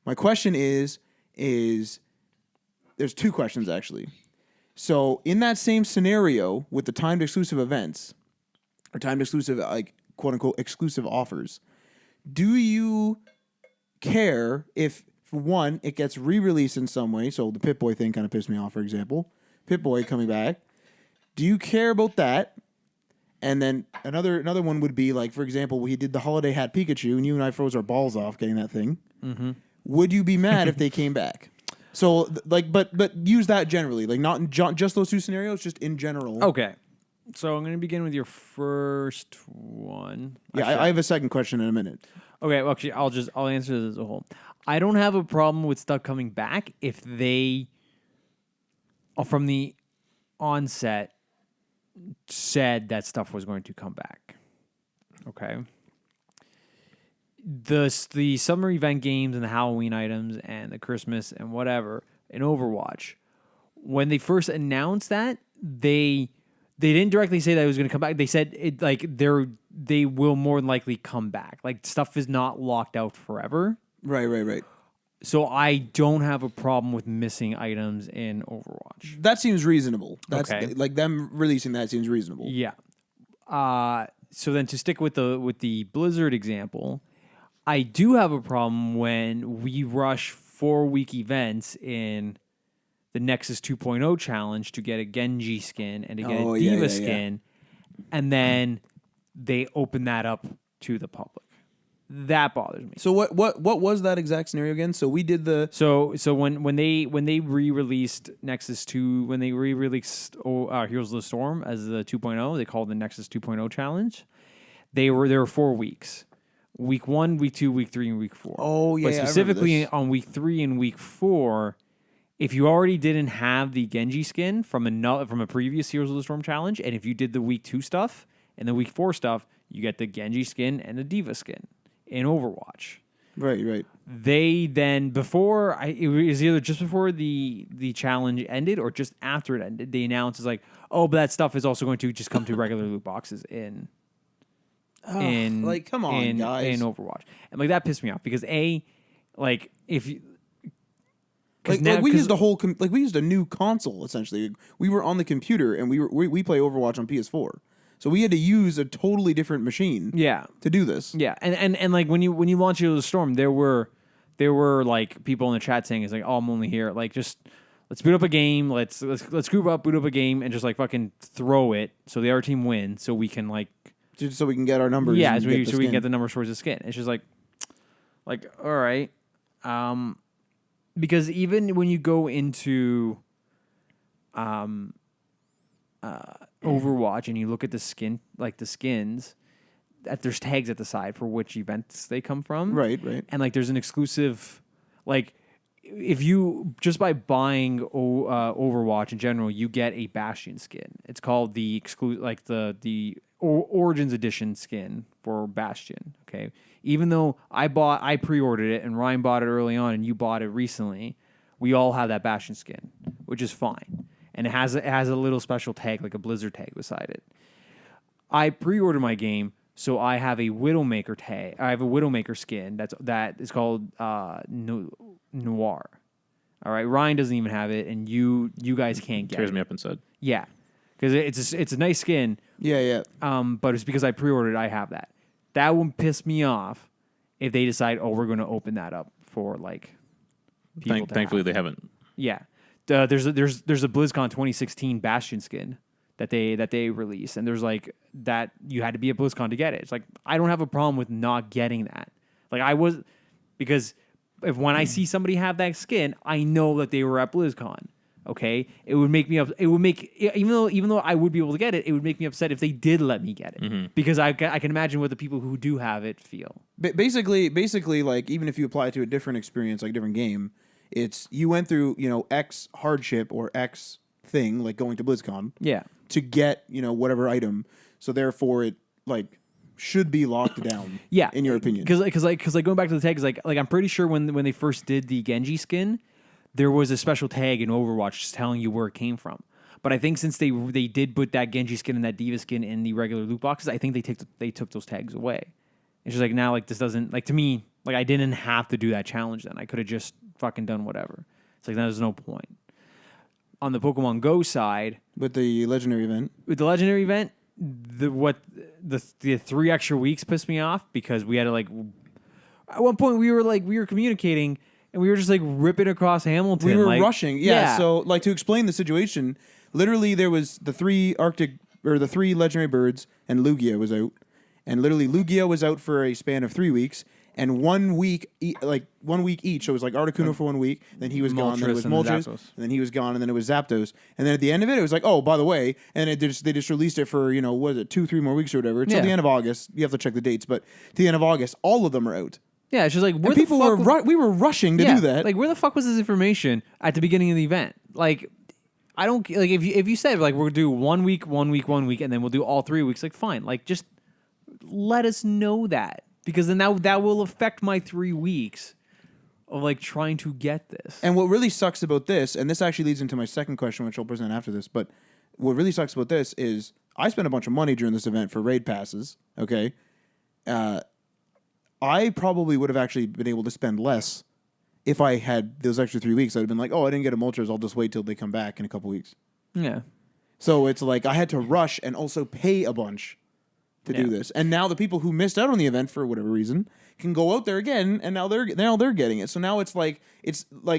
My question is there's two questions actually. So in that same scenario with the timed exclusive events or timed exclusive like quote unquote exclusive offers, do you care if for one it gets re-released in some way? So the Pip-Boy thing kind of pissed me off, for example. Pip-Boy coming back. Do you care about that? And then another one would be like, for example, we did the Holiday Hat Pikachu, and you and I froze our balls off getting that thing. Mm-hmm. Would you be mad if they came back? So but use that generally, like not in just those two scenarios, just in general. Okay. So I'm going to begin with your first one. Yeah, I have a second question in a minute. Okay, well, actually, I'll answer this as a whole. I don't have a problem with stuff coming back if they, from the onset, said that stuff was going to come back. Okay. The summer event games and the Halloween items and the Christmas and whatever in Overwatch, when they first announced that, they didn't directly say that it was going to come back. They said they will more than likely come back. Like stuff is not locked out forever. Right. So I don't have a problem with missing items in Overwatch. That seems reasonable. That's Okay. like them releasing that seems reasonable. Yeah. So then to stick with the Blizzard example, I do have a problem when we rush 4-week events in the Nexus 2.0 challenge to get a Genji skin and to get a Diva skin, and then they open that up to the public. That bothers me. So what was that exact scenario again? So we did the So when they re-released Nexus 2, when they re-released Heroes of the Storm as the 2.0, they called it the Nexus 2.0 challenge. There were 4 weeks. Week 1, week 2, week 3, and week 4. Oh, yeah, But specifically on week 3 and week 4, if you already didn't have the Genji skin from a previous Heroes of the Storm challenge, and if you did the week 2 stuff and the week 4 stuff, you get the Genji skin and the Diva skin in Overwatch. Right. They then it was either just before the challenge ended or just after it ended, they announced it's like, oh, but that stuff is also going to just come to regular loot boxes in like, come on, guys. in Overwatch. And like that pissed me off because like if you we used we used a new console essentially. We were on the computer and we play Overwatch on PS4. So we had to use a totally different machine to do this. Yeah. And like when you launch Heroes of the Storm, there were like people in the chat saying it's like, oh, I'm only here. Like just let's boot up a game. Let's group up, boot up a game and just like fucking throw it so the other team wins so we can like just so we can get our numbers. Yeah, so we can get the numbers towards the skin. It's just like all right. Because even when you go into Overwatch and you look at the skins, that there's tags at the side for which events they come from. Right. And like there's an exclusive, like if you just by buying Overwatch in general, you get a Bastion skin. It's called the Origins Edition skin for Bastion. Okay, even though I pre-ordered it and Ryan bought it early on and you bought it recently, we all have that Bastion skin, which is fine. And it has a little special tag, like a Blizzard tag beside it. I pre-ordered my game, so I have a Widowmaker tag. I have a Widowmaker skin that is called Noir. All right, Ryan doesn't even have it, and you guys can't get it. Tears me up inside. Yeah, because it's a nice skin. Yeah. But it's because I pre-ordered. I have that. That won't piss me off if they decide, oh, we're going to open that up for like people. Thankfully, they haven't. Yeah. There's a BlizzCon 2016 Bastion skin that they released, and there's like that you had to be at BlizzCon to get it. It's like I don't have a problem with not getting that. Like because when I see somebody have that skin, I know that they were at BlizzCon. Okay, it would make me even though I would be able to get it, it would make me upset if they did let me get it because I can imagine what the people who do have it feel. Basically, like even if you apply it to a different experience, like a different game. It's you went through, X hardship or X thing, like going to BlizzCon. Yeah. To get, whatever item. So therefore it like should be locked down. Yeah. In your opinion. Because going back to the tags, like I'm pretty sure when they first did the Genji skin, there was a special tag in Overwatch just telling you where it came from. But I think since they did put that Genji skin and that Diva skin in the regular loot boxes, I think they took those tags away. It's just like now like this doesn't like to me. Like, I didn't have to do that challenge then. I could have just fucking done whatever. It's like, there's no point. On the Pokemon Go side... With the Legendary event? With the Legendary event, the 3 extra weeks pissed me off because we had to, like... At one point, we were communicating, and we were just, like, ripping across Hamilton. We were rushing. Yeah, so, like, to explain the situation, literally there was the 3 Legendary Birds, and Lugia was out. And literally, Lugia was out for a span of 3 weeks... And 1 week, 1 week each. So it was like Articuno for 1 week, then he was gone. Then it was Moltres, and then he was gone, and then it was Zapdos. And then at the end of it, it was like, oh, by the way, and they just released it for 2-3 more weeks or whatever. Till the end of August. You have to check the dates, but to the end of August, all of them are out. Yeah, it's just like we were rushing to do that. Like, where the fuck was this information at the beginning of the event? Like, I don't like if you said like we're gonna do 1 week, and then we'll do all 3 weeks. Like, fine. Like, just let us know that. Because then that will affect my 3 weeks of like trying to get this. And what really sucks about this, and this actually leads into my second question, which I'll present after this, but what really sucks about this is I spent a bunch of money during this event for raid passes, okay? I probably would have actually been able to spend less if I had those extra 3 weeks. I'd have been like, oh, I didn't get a Moltres, I'll just wait till they come back in a couple weeks. Yeah. So it's like I had to rush and also pay a bunch to do this. And now the people who missed out on the event for whatever reason can go out there again, and now they're getting it. So now it's like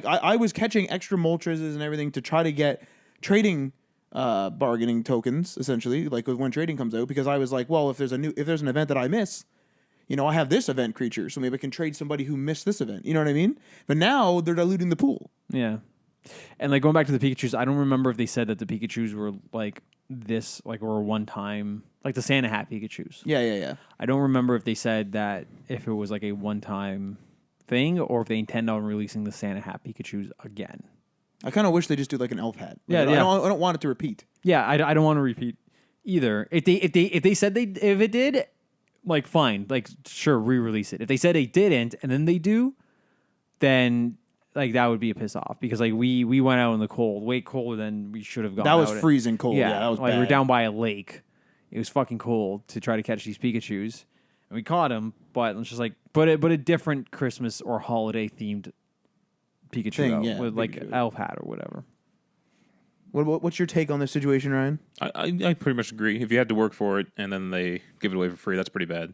I was catching extra Moltres and everything to try to get trading bargaining tokens, essentially, like when trading comes out, because I was like, well, if there's an event that I miss, I have this event creature, so maybe I can trade somebody who missed this event. You know what I mean? But now they're diluting the pool. Yeah. And like going back to the Pikachus, I don't remember if they said that the Pikachus were like this, like, or a one-time, like the Santa Hat Pikachus. Yeah. I don't remember if they said that if it was like a one-time thing or if they intend on releasing the Santa Hat Pikachus again. I kind of wish they just do like an elf hat. Yeah. I don't want it to repeat. Yeah, I don't want to repeat either. If they said if it did, like fine, like sure, re-release it. If they said they didn't and then they do, then like that would be a piss off because like we went out in the cold, way colder than we should have gone. That was out. freezing cold. Yeah, that was like bad. we're down by a lake. It was fucking cold to try to catch these Pikachus, and we caught them. But it's just like, but a different Christmas or holiday themed Pikachu Thing, out yeah, with like Pikachu. elf hat or whatever. What's your take on this situation, Ryan? I pretty much agree. If you had to work for it and then they give it away for free, that's pretty bad.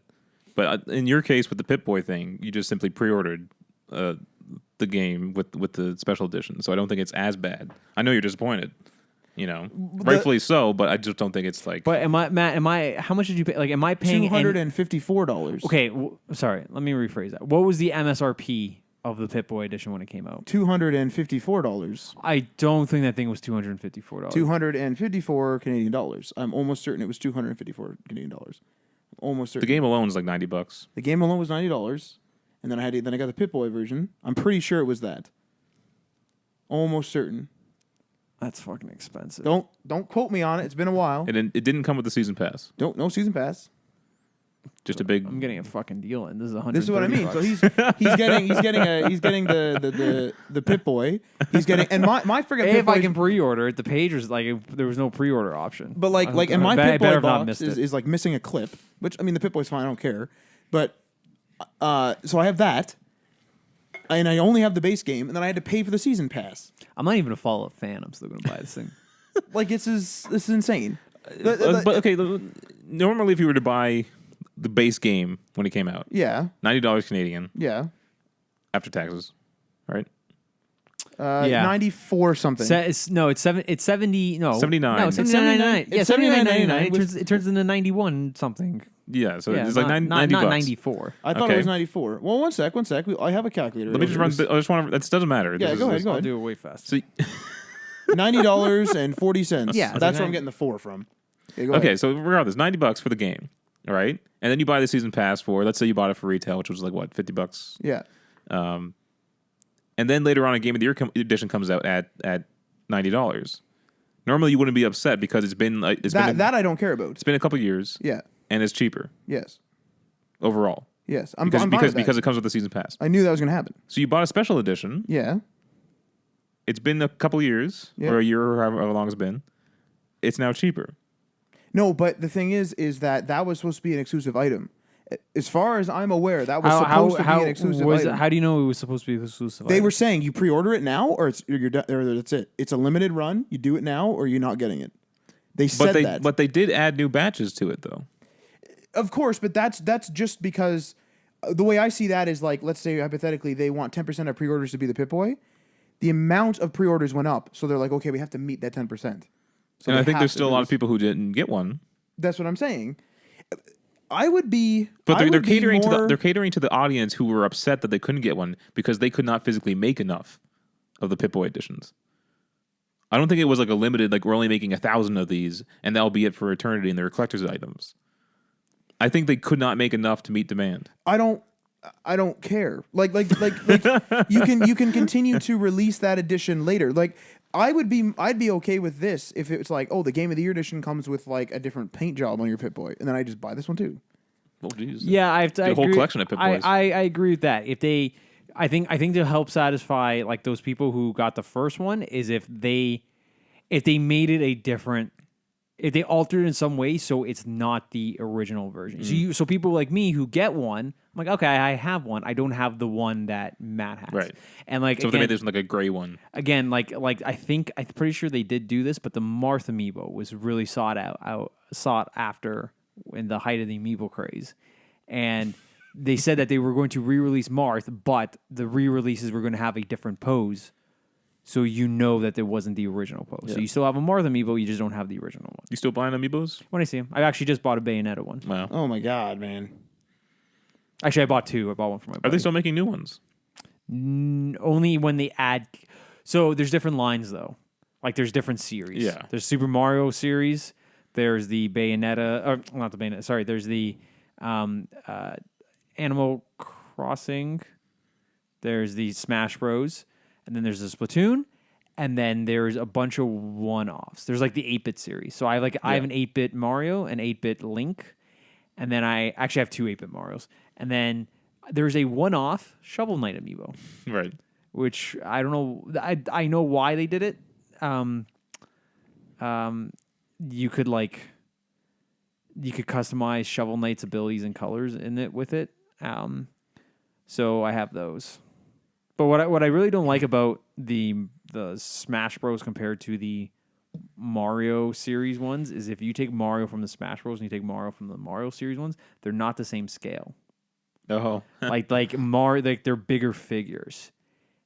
But in your case with the Pip-Boy thing, you just simply pre-ordered the game with the special edition, so I don't think it's as bad. I know you're disappointed, rightfully so, but I just don't think it's like. But Matt? How much did you pay? Like, am I paying $254. Okay, sorry. Let me rephrase that. What was the MSRP of the Pip-Boy edition when it came out? $254. I don't think that thing was $254. 254 Canadian dollars. I'm almost certain it was 254 Canadian dollars. Almost certain. The game alone is like $90. The game alone was $90, and then I got the Pip-Boy version. I'm pretty sure it was that. Almost certain. That's fucking expensive. Don't quote me on it. It's been a while. It didn't come with the season pass. No season pass. Just a big. I'm getting a fucking deal, and this is $130. This is what I mean. So he's getting the Pip-Boy. He's getting and my freaking If Pip-Boy. I can pre-order it, the page was like there was no pre-order option. But and my I better Pip-Boy have not box missed it. is like missing a clip. Which I mean the Pip-Boy's fine. I don't care. But so I have that, and I only have the base game, and then I had to pay for the season pass. I'm not even a Fallout fan. I'm still gonna buy this thing. Like this is insane. But okay, normally if you were to buy the base game when it came out, Yeah. $90 Canadian Yeah. after taxes, right? Yeah. 94 something. It's 70. No, 79. No, It's 79.99. Yeah, It's 79.99. It turns into 91 something. Yeah, so Yeah, it's like not 90 bucks. 94. I thought Okay. it was 94. Well, one sec. I have a calculator. Let me just run. I just want to. That doesn't matter. Yeah, go ahead. I'll do it way fast. So, $90.40. Yeah, That's so where I'm getting the 4 from. Okay, go okay, ahead. so regardless, $90 for the game, all right, and then you buy the season pass for. Let's say you bought it for retail, which was like what, $50. Yeah. And then later on, a Game of the Year edition comes out at $90. Normally, you wouldn't be upset because it's been like That I don't care about. it's been a couple years, Yeah. and it's cheaper Yes. overall Yes. I'm because fine with that. because it comes with the season pass. I knew that was going to happen. So you bought a special edition. Yeah. It's been a couple years Yeah. or a year or however long it's been. It's now cheaper. No, but the thing is that was supposed to be an exclusive item. As far as I'm aware, that was supposed to be an exclusive item. How do you know it was supposed to be exclusive? They were saying you pre-order it now, or you're done, or that's it. It's a limited run. You do it now, or you're not getting it. They said that. But they did add new batches to it though. Of course, but that's just because the way I see that is like, let's say hypothetically they want 10% of pre-orders to be the Pip-Boy. The amount of pre-orders went up, so they're like, okay, we have to meet that 10%. So And I they think have there's to still a lot of release- people who didn't get one. That's what I'm saying. I would be, But I they're would be catering more, they're catering to the audience who were upset that they couldn't get one because they could not physically make enough of the Pip-Boy editions. I don't think it was like a limited, like we're only making 1,000 of these and that'll be it for eternity and they're collector's items. I think they could not make enough to meet demand. I don't care. Like you can continue to release that edition later. Like I'd be okay with this if it's like, oh, the Game of the Year edition comes with like a different paint job on your Pip-Boy, and then I just buy this one too. Oh, geez. Yeah, I The whole agree. collection of Pip-Boys. I agree with that. If they, I think to help satisfy like those people who got the first one is if they made it a different, if they altered it in some way so it's not the original version. So people like me who get one, I'm like, okay, I have one. I don't have the one that Matt has. Right. And like So if they again, made this one like a gray one. again, like I'm pretty sure they did do this, but the Marth amiibo was really sought after in the height of the amiibo craze, and they said that they were going to re-release Marth, but the re-releases were going to have a different pose, so you know that it wasn't the original pose. Yeah. So you still have a Marth amiibo, you just don't have the original one. You still buying amiibos? When I see him, I actually just bought a Bayonetta one. Wow. Oh my god, man! Actually, I bought two. I bought one for my Are buddy. they still making new ones? Only when they add. So there's different lines though. Like there's different series. Yeah. There's Super Mario series. There's the Bayonetta, or not the Bayonetta. Sorry. There's the Animal Crossing. There's the Smash Bros. And then there's the Splatoon. And then there's a bunch of one-offs. There's like the 8-bit series. So I have an 8-bit Mario, an 8-bit Link, and then I actually have 2 8-bit Marios, and then there's a one-off Shovel Knight amiibo, Right. which I don't know. I know why they did it. You could customize Shovel Knight's abilities and colors in it with it. So I have those. But what I really don't like about the Smash Bros compared to the Mario series ones is if you take Mario from the Smash Bros and you take Mario from the Mario series ones, they're not the same scale. Oh. like Mario, like they're bigger figures.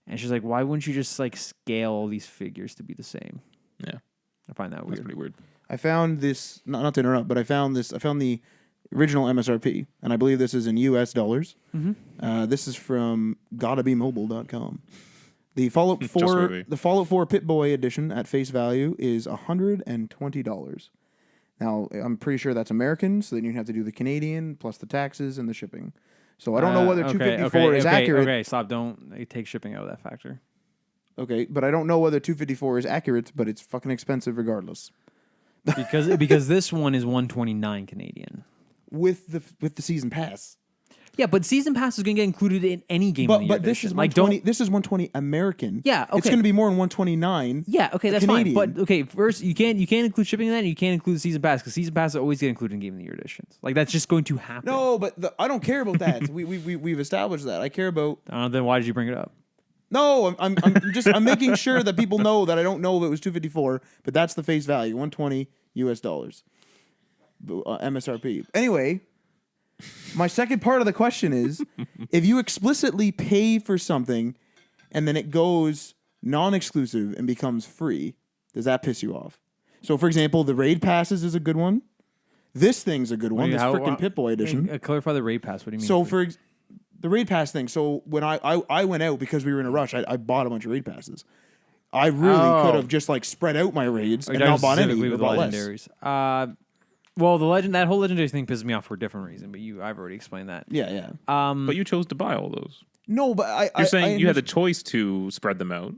And she's like, why wouldn't you just like scale all these figures to be the same? Yeah. I find that That's weird. pretty weird. I found this, not to interrupt, but I found the original MSRP, and I believe this is in US dollars. Mm-hmm. This is from gottabemobile.com. The Fallout 4, Trustworthy. the Fallout 4 Pip-Boy edition at face value is $120. Now, I'm pretty sure that's American, so then you have to do the Canadian plus the taxes and the shipping. So I don't know whether 254 is accurate. Okay, stop. Don't take shipping out of that factor. Okay, but I don't know whether 254 is accurate, but it's fucking expensive regardless. Because this one is 129 Canadian. With the season pass. Yeah, but season pass is going to get included in any game. But this is 120. This is 120 American. Yeah, okay. It's going to be more than 129. Yeah, okay, that's Canadian. fine. But okay, first you can't include shipping in that, and you can't include the season pass because season pass always get included in Game of the Year editions. Like that's just going to happen. No, but I don't care about that. We've established that. I care about. Then why did you bring it up? No, I'm I'm making sure that people know that I don't know if it was 254, but that's the face value, 120 US dollars, MSRP. Anyway. My second part of the question is, if you explicitly pay for something and then it goes non-exclusive and becomes free, does that piss you off? So, for example, the raid passes is a good one. This thing's a good one. This freaking Pip-Boy edition. Clarify the raid pass. What do you mean? So, the raid pass thing. So, when I went out because we were in a rush, I bought a bunch of raid passes. I really could have just like spread out my raids and not bought any. With bought legendaries. Well, that whole legendary thing pisses me off for a different reason, but I've already explained that. Yeah. But you chose to buy all those. No, but You're saying you had the choice to spread them out.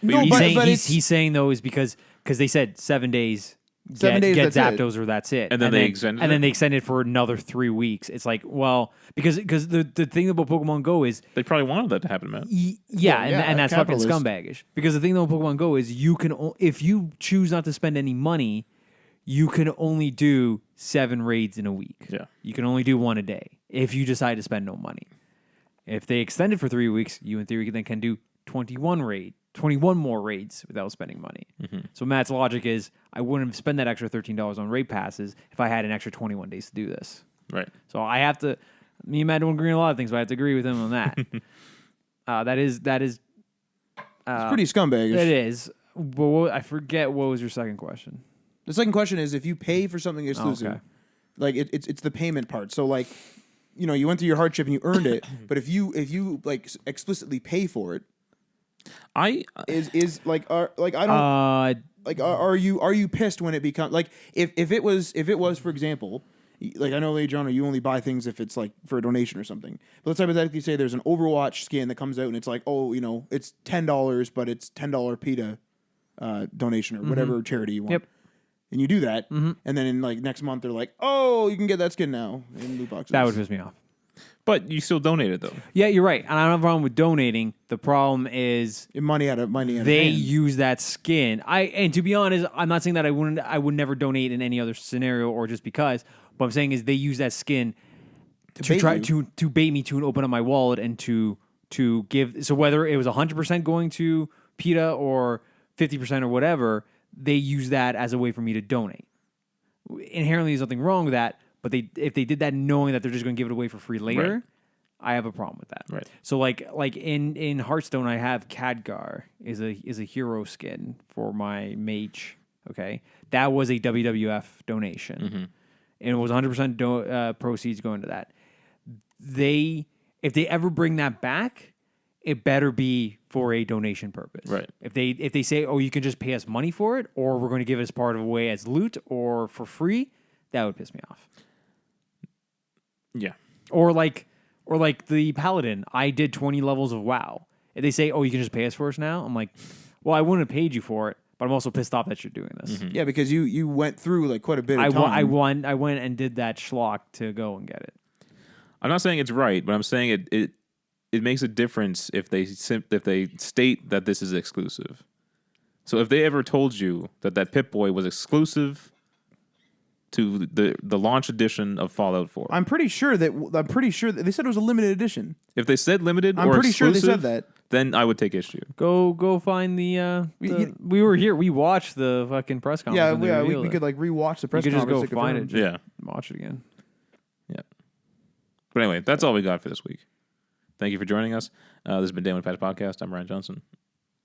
No, he's saying though is because they said 7 days. 7 days, get that's Zapdos or that's it. And then they extended and it? then they extended for another 3 weeks. It's like, well, because the thing about Pokemon Go is They probably wanted that to happen, man. and that's fucking capitalist. scumbaggish. Because the thing about Pokemon Go is you can if you choose not to spend any money, you can only do 7 raids in a week. Yeah. You can only do 1 a day if you decide to spend no money. If they extend it for 3 weeks, you in theory then can do 21 more raids without spending money. Mm-hmm. So Matt's logic is I wouldn't spend that extra $13 on raid passes if I had an extra 21 days to do this. Right. So I have to. Me and Matt don't agree on a lot of things, but I have to agree with him on that. That is. it's pretty scumbagish. It is. But I forget what was your second question. The second question is if you pay for something exclusive, okay. like it's the payment part. So like, you went through your hardship and you earned it, but if you like explicitly pay for it, are you pissed when it becomes like if it was for example, like I know Adriano, you only buy things if it's like for a donation or something. But let's hypothetically say there's an Overwatch skin that comes out and it's like, it's $10, but it's $10 PETA donation or whatever charity you want. Yep. And you do that, and then in like next month they're like, "Oh, you can get that skin now in loot boxes." That would piss me off. But you still donated, though. Yeah, you're right. And I don't have a problem with donating. The problem is money out of they hand. use that skin. And to be honest, I'm not saying that I would never donate in any other scenario or just because. What I'm saying is they use that skin to try to bait me to open up my wallet and to give. So whether it was 100% going to PETA or 50% or whatever, they use that as a way for me to donate. Inherently, there's nothing wrong with that. But if they did that knowing that they're just going to give it away for free later, Right. I have a problem with that. Right. So like in Hearthstone, I have Khadgar is a hero skin for my mage. Okay, that was a WWF donation, and it was 100% proceeds going to that. If they ever bring that back, it better be for a donation purpose. Right. If they say, oh, you can just pay us money for it, or we're going to give it as part of a way as loot or for free, that would piss me off. Yeah. Or like the Paladin, I did 20 levels of WoW. If they say, oh, you can just pay us for us now, I'm like, well, I wouldn't have paid you for it, But I'm also pissed off that you're doing this. Yeah, because you went through like quite a bit of time. I went and did that schlock to go and get it. I'm not saying it's right, but I'm saying it makes a difference if they state that this is exclusive. So if they ever told you that Pip-Boy was exclusive to the launch edition of Fallout 4, I'm pretty sure that they said it was a limited edition. if they said limited I'm or pretty sure they exclusive, said that. then I would take issue. Go find the. We were here. We watched the fucking press conference. Yeah, when they we revealed could it. like rewatch the You press could just conference. go find it. Yeah. Watch it again. Yeah. But anyway, that's all we got for this week. Thank you for joining us. This has been Dan with Pat's Podcast. I'm Ryan Johnson.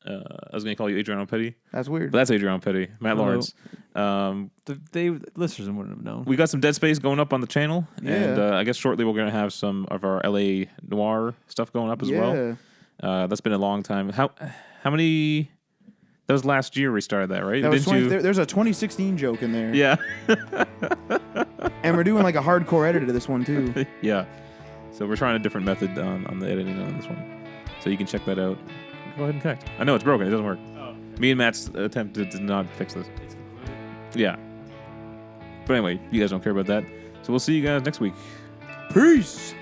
I was going to call you Adriano Petty, That's weird. but that's Adriano Petty. Matt Hello. Lawrence. The listeners wouldn't have known. We got some Dead Space going up on the channel, and Yeah. I guess shortly we're going to have some of our LA Noir stuff going up as well. That's been a long time. How many? That was last year we started that, right? That was Didn't you? there's a 2016 joke in there. Yeah. And we're doing like a hardcore edit to this one too. Yeah. So we're trying a different method on the editing on this one. So you can check that out. Go ahead and connect. I know it's broken. It doesn't work. Oh, Me and Matt's attempt did not fix this. Yeah. But anyway, you guys don't care about that. So we'll see you guys next week. Peace.